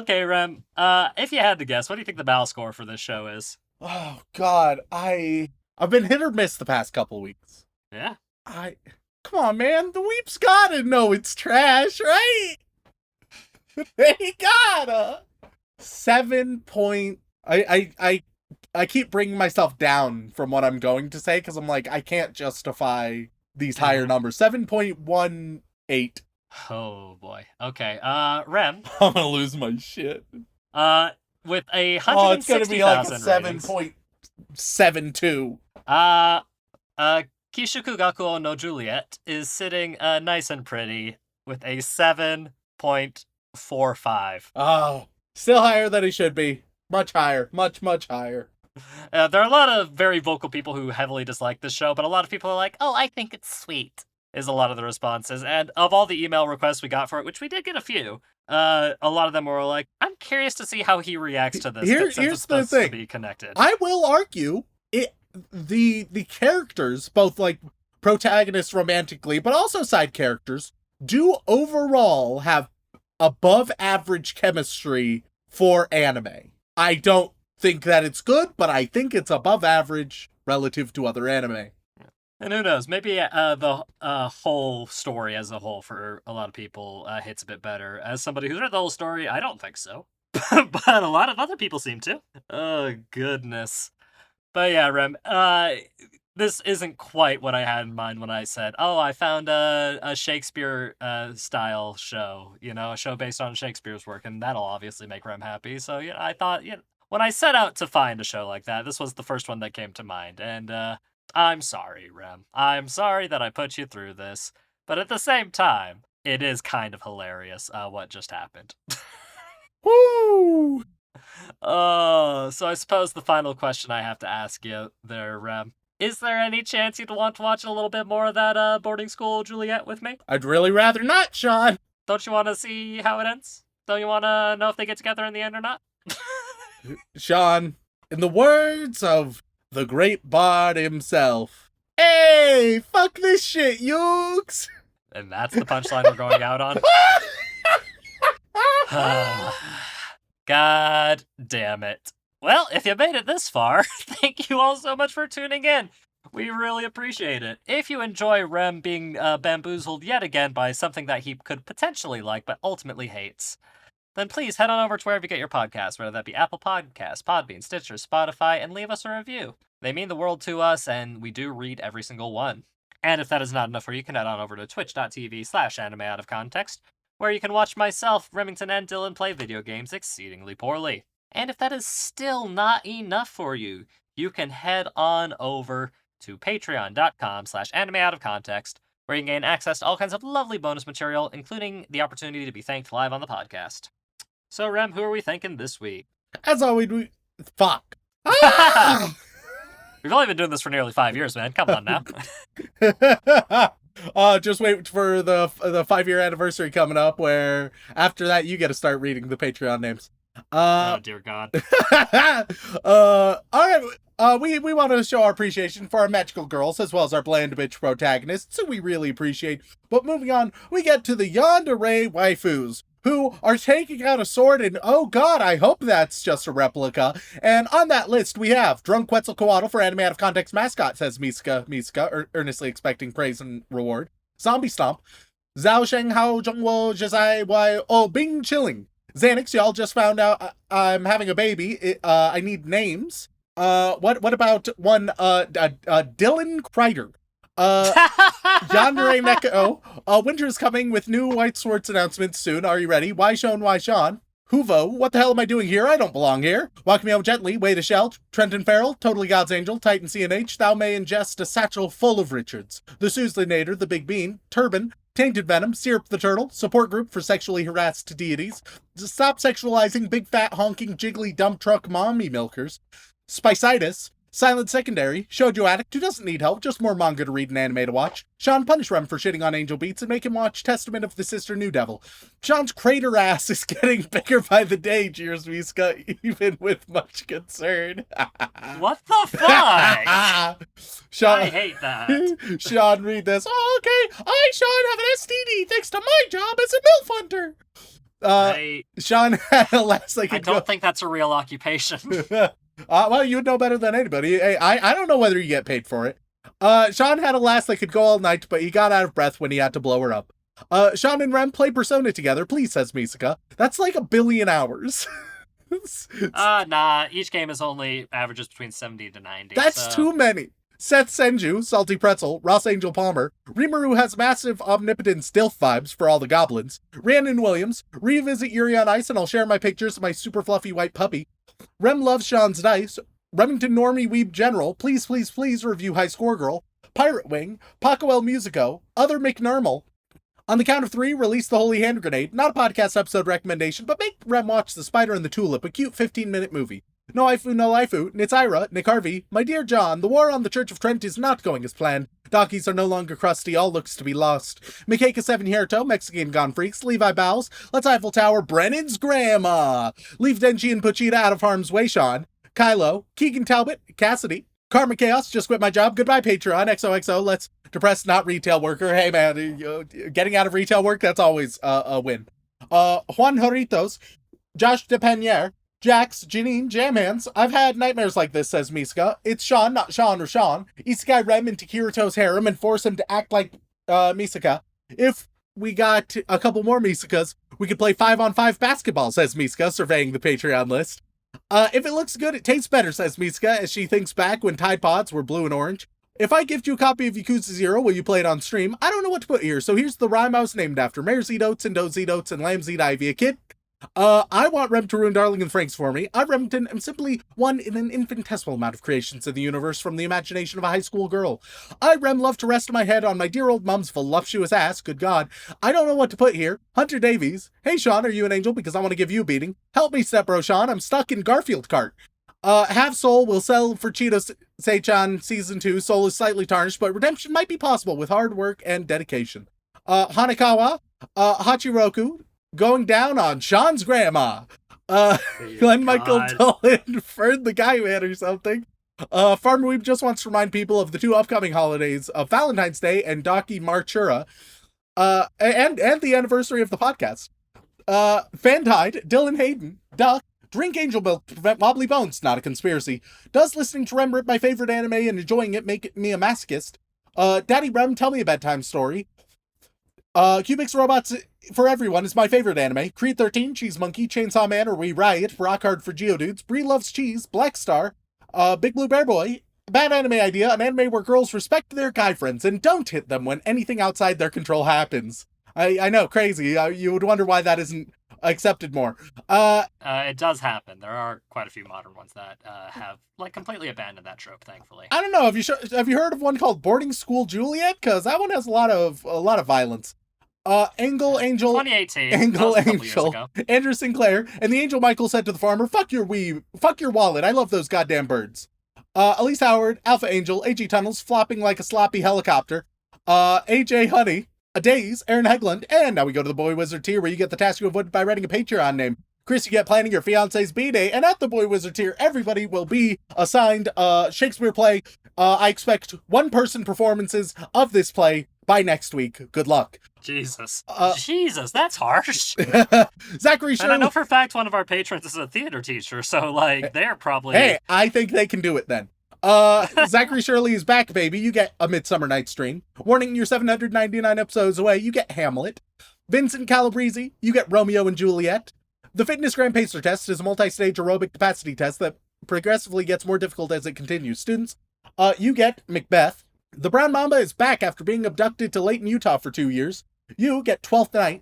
okay, Rem. If you had to guess, what do you think the battle score for this show is? Oh, God. I've been hit or miss the past couple weeks. Yeah? Come on, man. The weeps gotta know it's trash, right? They gotta. 7 point... I keep bringing myself down from what I'm going to say because I'm like, I can't justify these higher numbers. 7.18. Oh boy. Okay. Rem. I'm gonna lose my shit. With 160,000 it's gonna be like a 7.72. Kishuku Gakuo no Juliet is sitting nice and pretty with a 7.45. Oh, still higher than he should be. Much higher. Much higher. There are a lot of very vocal people who heavily dislike this show, but a lot of people are like, oh, I think it's sweet, is a lot of the responses. And of all the email requests we got for it, which we did get a few, a lot of them were like, I'm curious to see how he reacts to this. Here's the thing. To be connected. I will argue the characters, both like protagonists romantically, but also side characters, do overall have above average chemistry for anime. I don't think that it's good, but I think it's above average relative to other anime. And who knows, maybe the whole story as a whole for a lot of people hits a bit better. As somebody who's read the whole story, I don't think so. But a lot of other people seem to. Oh, goodness. But yeah, Rem, this isn't quite what I had in mind when I said, oh, I found a Shakespeare style show, a show based on Shakespeare's work, and that'll obviously make Rem happy. So I thought, when I set out to find a show like that, this was the first one that came to mind. And I'm sorry, Rem. I'm sorry that I put you through this. But at the same time, it is kind of hilarious what just happened. Woo! So I suppose the final question I have to ask you there, Rem. Is there any chance you'd want to watch a little bit more of that Boarding School Juliet with me? I'd really rather not, Shaun. Don't you want to see how it ends? Don't you want to know if they get together in the end or not? Shaun, in the words of the great bard himself, hey, fuck this shit, Yukes! And that's the punchline we're going out on? God damn it. Well, if you made it this far, thank you all so much for tuning in. We really appreciate it. If you enjoy Rem being bamboozled yet again by something that he could potentially like but ultimately hates, then please head on over to wherever you get your podcasts, whether that be Apple Podcasts, Podbean, Stitcher, Spotify, and leave us a review. They mean the world to us, and we do read every single one. And if that is not enough for you, you can head on over to twitch.tv/animeoutofcontext, where you can watch myself, Remington, and Dylan play video games exceedingly poorly. And if that is still not enough for you, you can head on over to patreon.com/animeoutofcontext, where you can gain access to all kinds of lovely bonus material, including the opportunity to be thanked live on the podcast. So, Rem, who are we thanking this week? As always, fuck. Ah! We've only been doing this for nearly 5 years, man. Come on now. Just wait for the 5-year anniversary coming up, where after that you get to start reading the Patreon names. Oh, dear God. All right. We want to show our appreciation for our magical girls as well as our bland bitch protagonists, who we really appreciate. But moving on, we get to the yandere waifus, who are taking out a sword, and oh god, I hope that's just a replica. And on that list, we have Drunk Quetzalcoatl for Anime Out of Context mascot, says Miska, earnestly expecting praise and reward. Zombie Stomp. Zhao Sheng Hao Zhongwo Jizai Wai Oh Bing Chilling. Xanax, y'all just found out I'm having a baby. I need names. What about one, Dylan Kreider? Yandere Neko. Winter's coming with new White Swords announcements soon. Are you ready? Why Shaun, why Shaun? Huvo, what the hell am I doing here? I don't belong here. Walk me home gently, Way to Shell, Trenton Farrell, Totally God's Angel, Titan CNH, Thou May Ingest a Satchel Full of Richards, The Suzlinator, The Big Bean, Turban, Tainted Venom, Syrup the Turtle, Support Group for Sexually Harassed Deities, Stop Sexualizing Big Fat Honking Jiggly Dump Truck Mommy Milkers, Spicitis, Silent Secondary, Shoujo Addict who doesn't need help, just more manga to read and anime to watch. Shaun, punish Rem for shitting on Angel Beats and make him watch Testament of the Sister New Devil. Shaun's crater ass is getting bigger by the day, jeers Miska, even with much concern. What the fuck? Shaun, I hate that. Shaun, read this. Oh, okay. I, Shaun, have an STD thanks to my job as a MILF hunter. Shaun had a last I don't think that's a real occupation. Well, you would know better than anybody. Hey, I don't know whether you get paid for it. Shaun had a lass that could go all night, but he got out of breath when he had to blow her up. Shaun and Rem play Persona together, please, says Misaka. That's like 1 billion hours. Nah, each game is only averages between 70 to 90. That's too many. Seth Senju, Salty Pretzel, Ross Angel Palmer, Rimuru has massive omnipotence DILF vibes for all the goblins, Rhiannon Williams, revisit Yuri on Ice and I'll share my pictures of my super fluffy white puppy, Rem loves Shaun's dice, Remington Normie Weeb General, please, please, please review High Score Girl, Pirate Wing, Paco El Musico, Other McNormal. On the count of 3, release the Holy Hand Grenade, not a podcast episode recommendation, but make Rem watch The Spider and the Tulip, a cute 15-minute movie. No Ifu, no Lifu, Nitsira, Nick Harvey, my dear John, the war on the Church of Trent is not going as planned. Dockies are no longer crusty, all looks to be lost. Mikeka 7 Hierto, Mexican Gone Freaks, Levi Bowles, Let's Eiffel Tower, Brennan's Grandma, Leave Denji and Pochita out of harm's way, Shaun, Kylo, Keegan Talbot, Cassidy, Karma Chaos, just quit my job, goodbye Patreon, XOXO, let's depressed not retail worker, hey man, getting out of retail work, that's always a win. Juan Horitos, Josh DePenier, Jax, Janine, Jamhands, I've had nightmares like this, says Miska. It's Shaun, not Shaun or Shaun. Isekai Rem into Kirito's harem and force him to act like Misaka. If we got a couple more Misakas, we could play 5-on-5 basketball, says Miska, surveying the Patreon list. If it looks good, it tastes better, says Miska, as she thinks back when Tide Pods were blue and orange. If I gift you a copy of Yakuza 0, will you play it on stream? I don't know what to put here, so here's the rhyme I was named after. Mare Zeet Oats and Doe Zeet Oats and Lamb Zeet Ivy, a kid. I want Rem to ruin Darling and Franks for me. I, Remington, am simply one in an infinitesimal amount of creations in the universe from the imagination of a high school girl. I, Rem, love to rest my head on my dear old mum's voluptuous ass, good God. I don't know what to put here. Hunter Davies. Hey, Shaun, are you an angel? Because I want to give you a beating. Help me, stepbro Shaun, I'm stuck in Garfield cart. Half Soul will sell for Cheetos Seichan Season 2. Soul is slightly tarnished, but redemption might be possible with hard work and dedication. Hanekawa, Hachiroku, going down on Shaun's grandma. Glenn Michael Dolan, Ferd the Guy Man or something. Farmer Weeb just wants to remind people of the 2 upcoming holidays of Valentine's Day and Daki Marchura, and the anniversary of the podcast. Fantide, Dylan Hayden, Duck, drink angel milk to prevent wobbly bones, not a conspiracy. Does listening to Rem rip my favorite anime and enjoying it make me a masochist? Daddy Rem, tell me a bedtime story. Cubics Robots for Everyone is my favorite anime. Creed 13, Cheese Monkey, Chainsaw Man or We Riot, Rock Hard for Geodudes, Bree Loves Cheese, Black Star, Big Blue Bear Boy, Bad Anime Idea, an anime where girls respect their guy friends and don't hit them when anything outside their control happens. I know, crazy. You would wonder why that isn't accepted more. It does happen. There are quite a few modern ones that have completely abandoned that trope, thankfully. I don't know. Have you heard of one called Boarding School Juliet? Because that one has a lot of violence. Angel, 2018. Angel, that was a couple years ago. Andrew Sinclair, and the Angel Michael said to the farmer, "Fuck your wallet. I love those goddamn birds." Elise Howard, Alpha Angel, AG Tunnels, flopping like a sloppy helicopter. AJ Honey, A Daze, Aaron Hegland, and now we go to the Boy Wizard tier where you get the task you avoided by writing a Patreon name. Chris, you get planning your fiance's B-Day, and at the Boy Wizard tier, everybody will be assigned a Shakespeare play. I expect one-person performances of this play by next week. Good luck. Jesus, that's harsh. Zachary Shirley. And I know for a fact one of our patrons is a theater teacher, so they're probably... Hey, I think they can do it then. Zachary Shirley is back, baby. You get A Midsummer Night's Dream. Warning, you're 799 episodes away. You get Hamlet. Vincent Calabrese, you get Romeo and Juliet. The Fitness Grand Pacer Test is a multi-stage aerobic capacity test that progressively gets more difficult as it continues. Students, you get Macbeth. The Brown Mamba is back after being abducted to Layton, Utah for 2 years. You get Twelfth Night.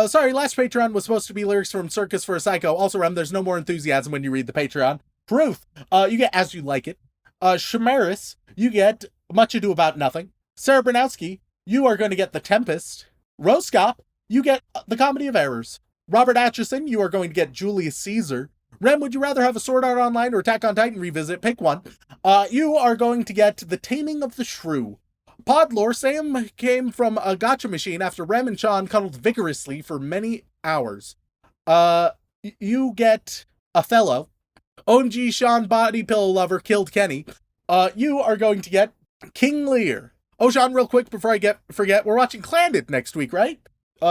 Sorry, last Patreon was supposed to be lyrics from Circus for a Psycho. Also, Rem, there's no more enthusiasm when you read the Patreon. Truth, you get As You Like It. Shamaris, you get Much Ado About Nothing. Sarah Bernowski, you are going to get The Tempest. Roscop, you get The Comedy of Errors. Robert Atchison, you are going to get Julius Caesar. Rem, would you rather have a Sword Art Online or Attack on Titan revisit? Pick one. You are going to get The Taming of the Shrew. Podlore, Sam came from a gotcha machine after Rem and Shaun cuddled vigorously for many hours. You get Othello. OMG Shaun Body Pillow Lover killed Kenny. You are going to get King Lear. Oh, Shaun, real quick before I forget, we're watching Clandid next week, right?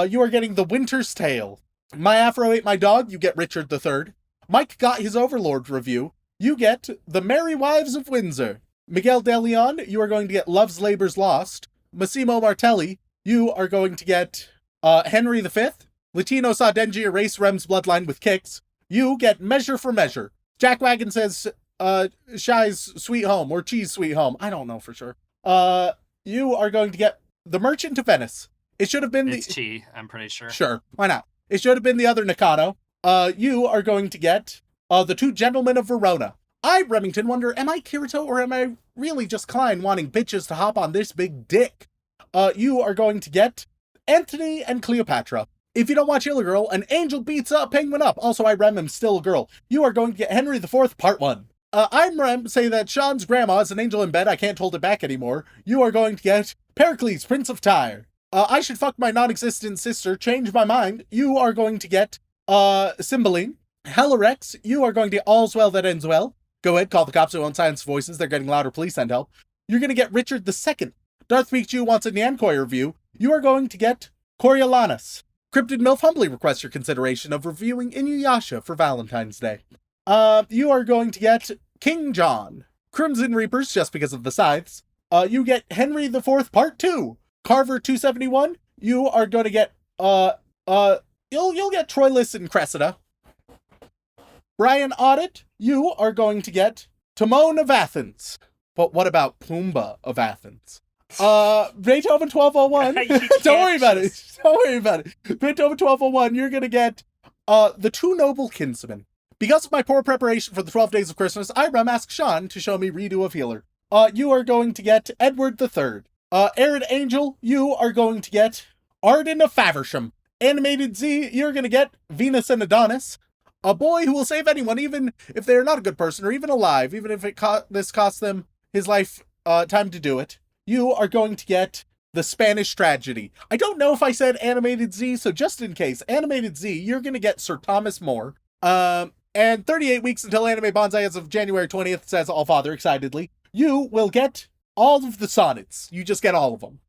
You are getting The Winter's Tale. My Afro Ate My Dog, you get Richard III. Mike got his Overlord review. You get The Merry Wives of Windsor. Miguel De Leon, you are going to get Love's Labour's Lost. Massimo Martelli, you are going to get Henry V. Latino saw Denji erase Rem's bloodline with kicks. You get Measure for Measure. Jack Wagon says Shy's Sweet Home or Cheese Sweet Home. I don't know for sure. You are going to get The Merchant of Venice. It should have been It's Chi, I'm pretty sure. Sure, why not? It should have been the other Nakano. You are going to get The Two Gentlemen of Verona. I, Remington, wonder, am I Kirito or am I really just Klein wanting bitches to hop on this big dick? You are going to get Anthony and Cleopatra. If you don't watch Illa Girl, an angel beats up Penguin up. Also, I, Rem, am still a girl. You are going to get Henry IV, Part 1. I'm Rem, say that Shaun's grandma is an angel in bed. I can't hold it back anymore. You are going to get Pericles, Prince of Tyre. I should fuck my non-existent sister. Change my mind. You are going to get Cymbeline. Hellerex, you are going to get All's Well That Ends Well. Go ahead, call the cops who won't silence voices. They're getting louder. Please send help. You're going to get Richard II. Darth Pikachu wants a Nyankoi review. You are going to get Coriolanus. Cryptid MILF humbly requests your consideration of reviewing Inuyasha for Valentine's Day. You are going to get King John. Crimson Reapers, just because of the scythes. You get Henry IV, Part 2. Carver 271. You are going to get, you'll get Troilus and Cressida. Brian Audit, you are going to get Timon of Athens. But what about Pumbaa of Athens? Beethoven 1201. Don't worry about it. Don't worry about it. Beethoven 1201, you're going to get The Two Noble Kinsmen. Because of my poor preparation for the 12 Days of Christmas, I asked Shaun to show me Redo of Healer. You are going to get Edward III. Arid Angel, you are going to get Arden of Faversham. Animated Z, you're going to get Venus and Adonis. A boy who will save anyone, even if they're not a good person or even alive, even if this costs them his life time to do it. You are going to get The Spanish Tragedy. I don't know if I said Animated Z, so just in case, Animated Z, you're going to get Sir Thomas More. And 38 weeks until Anime Bonsai as of January 20th, says Allfather excitedly. You will get all of the sonnets. You just get all of them.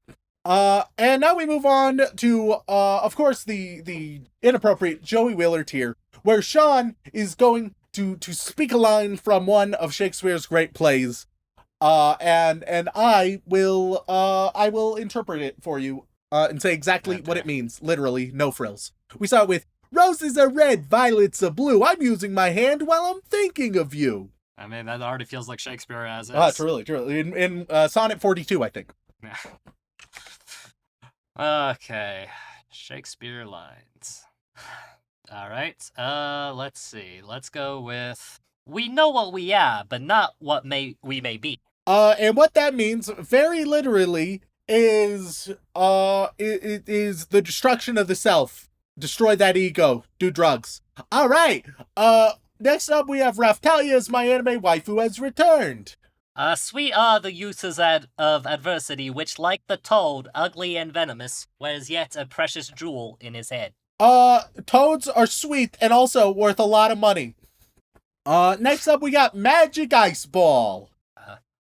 And now we move on to, of course, the inappropriate Joey Wheeler tier, where Shaun is going to speak a line from one of Shakespeare's great plays, and I will interpret it for you. and say exactly what it means. Literally, no frills. We start with, roses are red, violets are blue. I'm using my hand while I'm thinking of you. I mean, that already feels like Shakespeare as is. Truly. In Sonnet 42, I think. Okay. Shakespeare lines. All right. Let's see. Let's go with, we know what we are, but not what we may be. And what that means, very literally, is it is the destruction of the self. Destroy that ego. Do drugs. All right. Next up we have Raphtalia, my anime waifu, has returned. Sweet are the uses of adversity, which, like the toad, ugly and venomous, wears yet a precious jewel in his head. Toads are sweet and also worth a lot of money. Next up we got Magic Ice Ball.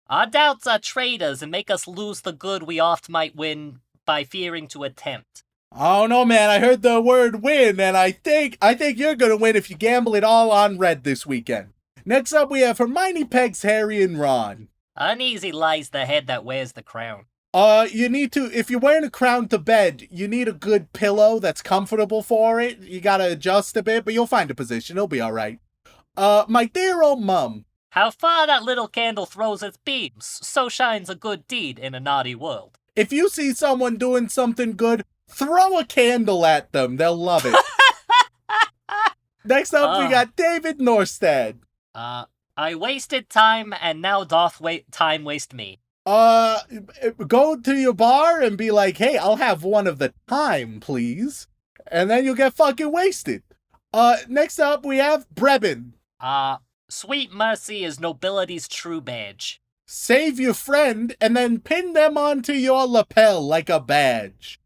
Our doubts are traitors and make us lose the good we oft might win by fearing to attempt. Oh no, man, I heard the word win, and I think you're gonna win if you gamble it all on red this weekend. Next up we have Hermione pegs Harry and Ron. Uneasy lies the head that wears the crown. You need to, if you're wearing a crown to bed, you need a good pillow that's comfortable for it. You gotta adjust a bit, but you'll find a position, it'll be alright. My dear old mum. How far that little candle throws its beams, so shines a good deed in a naughty world. If you see someone doing something good, throw a candle at them. They'll love it. Next up, we got David Norstad. I wasted time, and now doth time waste me. Go to your bar and be like, hey, I'll have one of the time, please. And then you'll get fucking wasted. Next up, we have Breben. Sweet mercy is nobility's true badge. Save your friend and then pin them onto your lapel like a badge.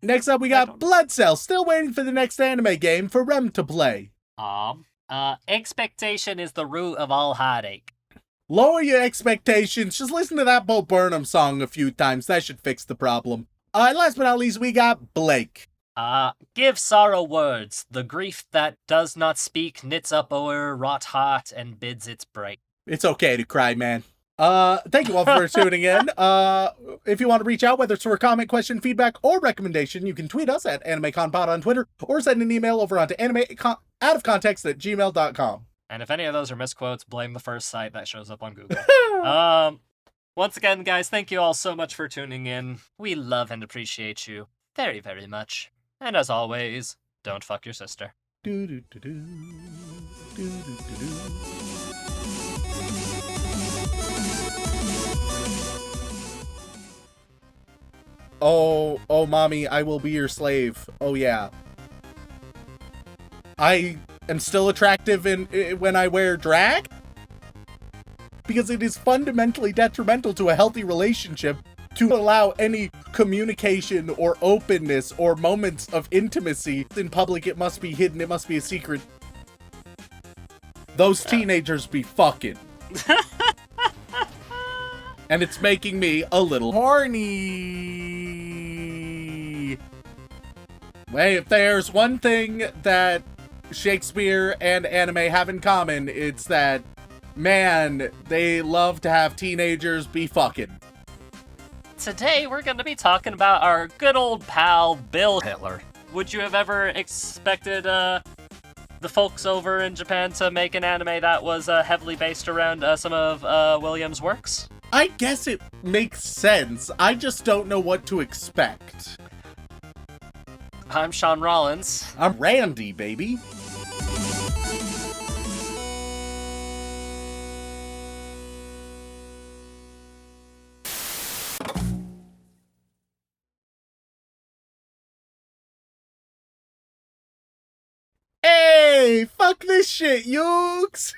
Next up, we got Blood Cell, still waiting for the next anime game for Rem to play. Expectation is the root of all heartache. Lower your expectations. Just listen to that Bo Burnham song a few times. That should fix the problem. Last but not least, we got Blake. Give sorrow words. The grief that does not speak knits up o'er wrought heart and bids its break. It's okay to cry, man. Thank you all for tuning in. If you want to reach out, whether it's for a comment, question, feedback, or recommendation, you can tweet us at AnimeConPod on Twitter, or send an email over onto animeoutofcontext@gmail.com. And if any of those are misquotes, blame the first site that shows up on Google. Once again, guys, thank you all so much for tuning in. We love and appreciate you very, very much. And as always, don't fuck your sister. Oh, mommy, I will be your slave. Oh, yeah. I am still attractive when I wear drag? Because it is fundamentally detrimental to a healthy relationship to allow any communication or openness or moments of intimacy in public. It must be hidden. It must be a secret. Those teenagers be fucking. And it's making me a little horny. Wait, if there's one thing that Shakespeare and anime have in common, it's that, man, they love to have teenagers be fucking. Today, we're going to be talking about our good old pal, Bill Hitler. Would you have ever expected the folks over in Japan to make an anime that was heavily based around some of Williams' works? I guess it makes sense. I just don't know what to expect. I'm Shaun Rollins. I'm Randy, baby. Hey, fuck this shit, Yooks!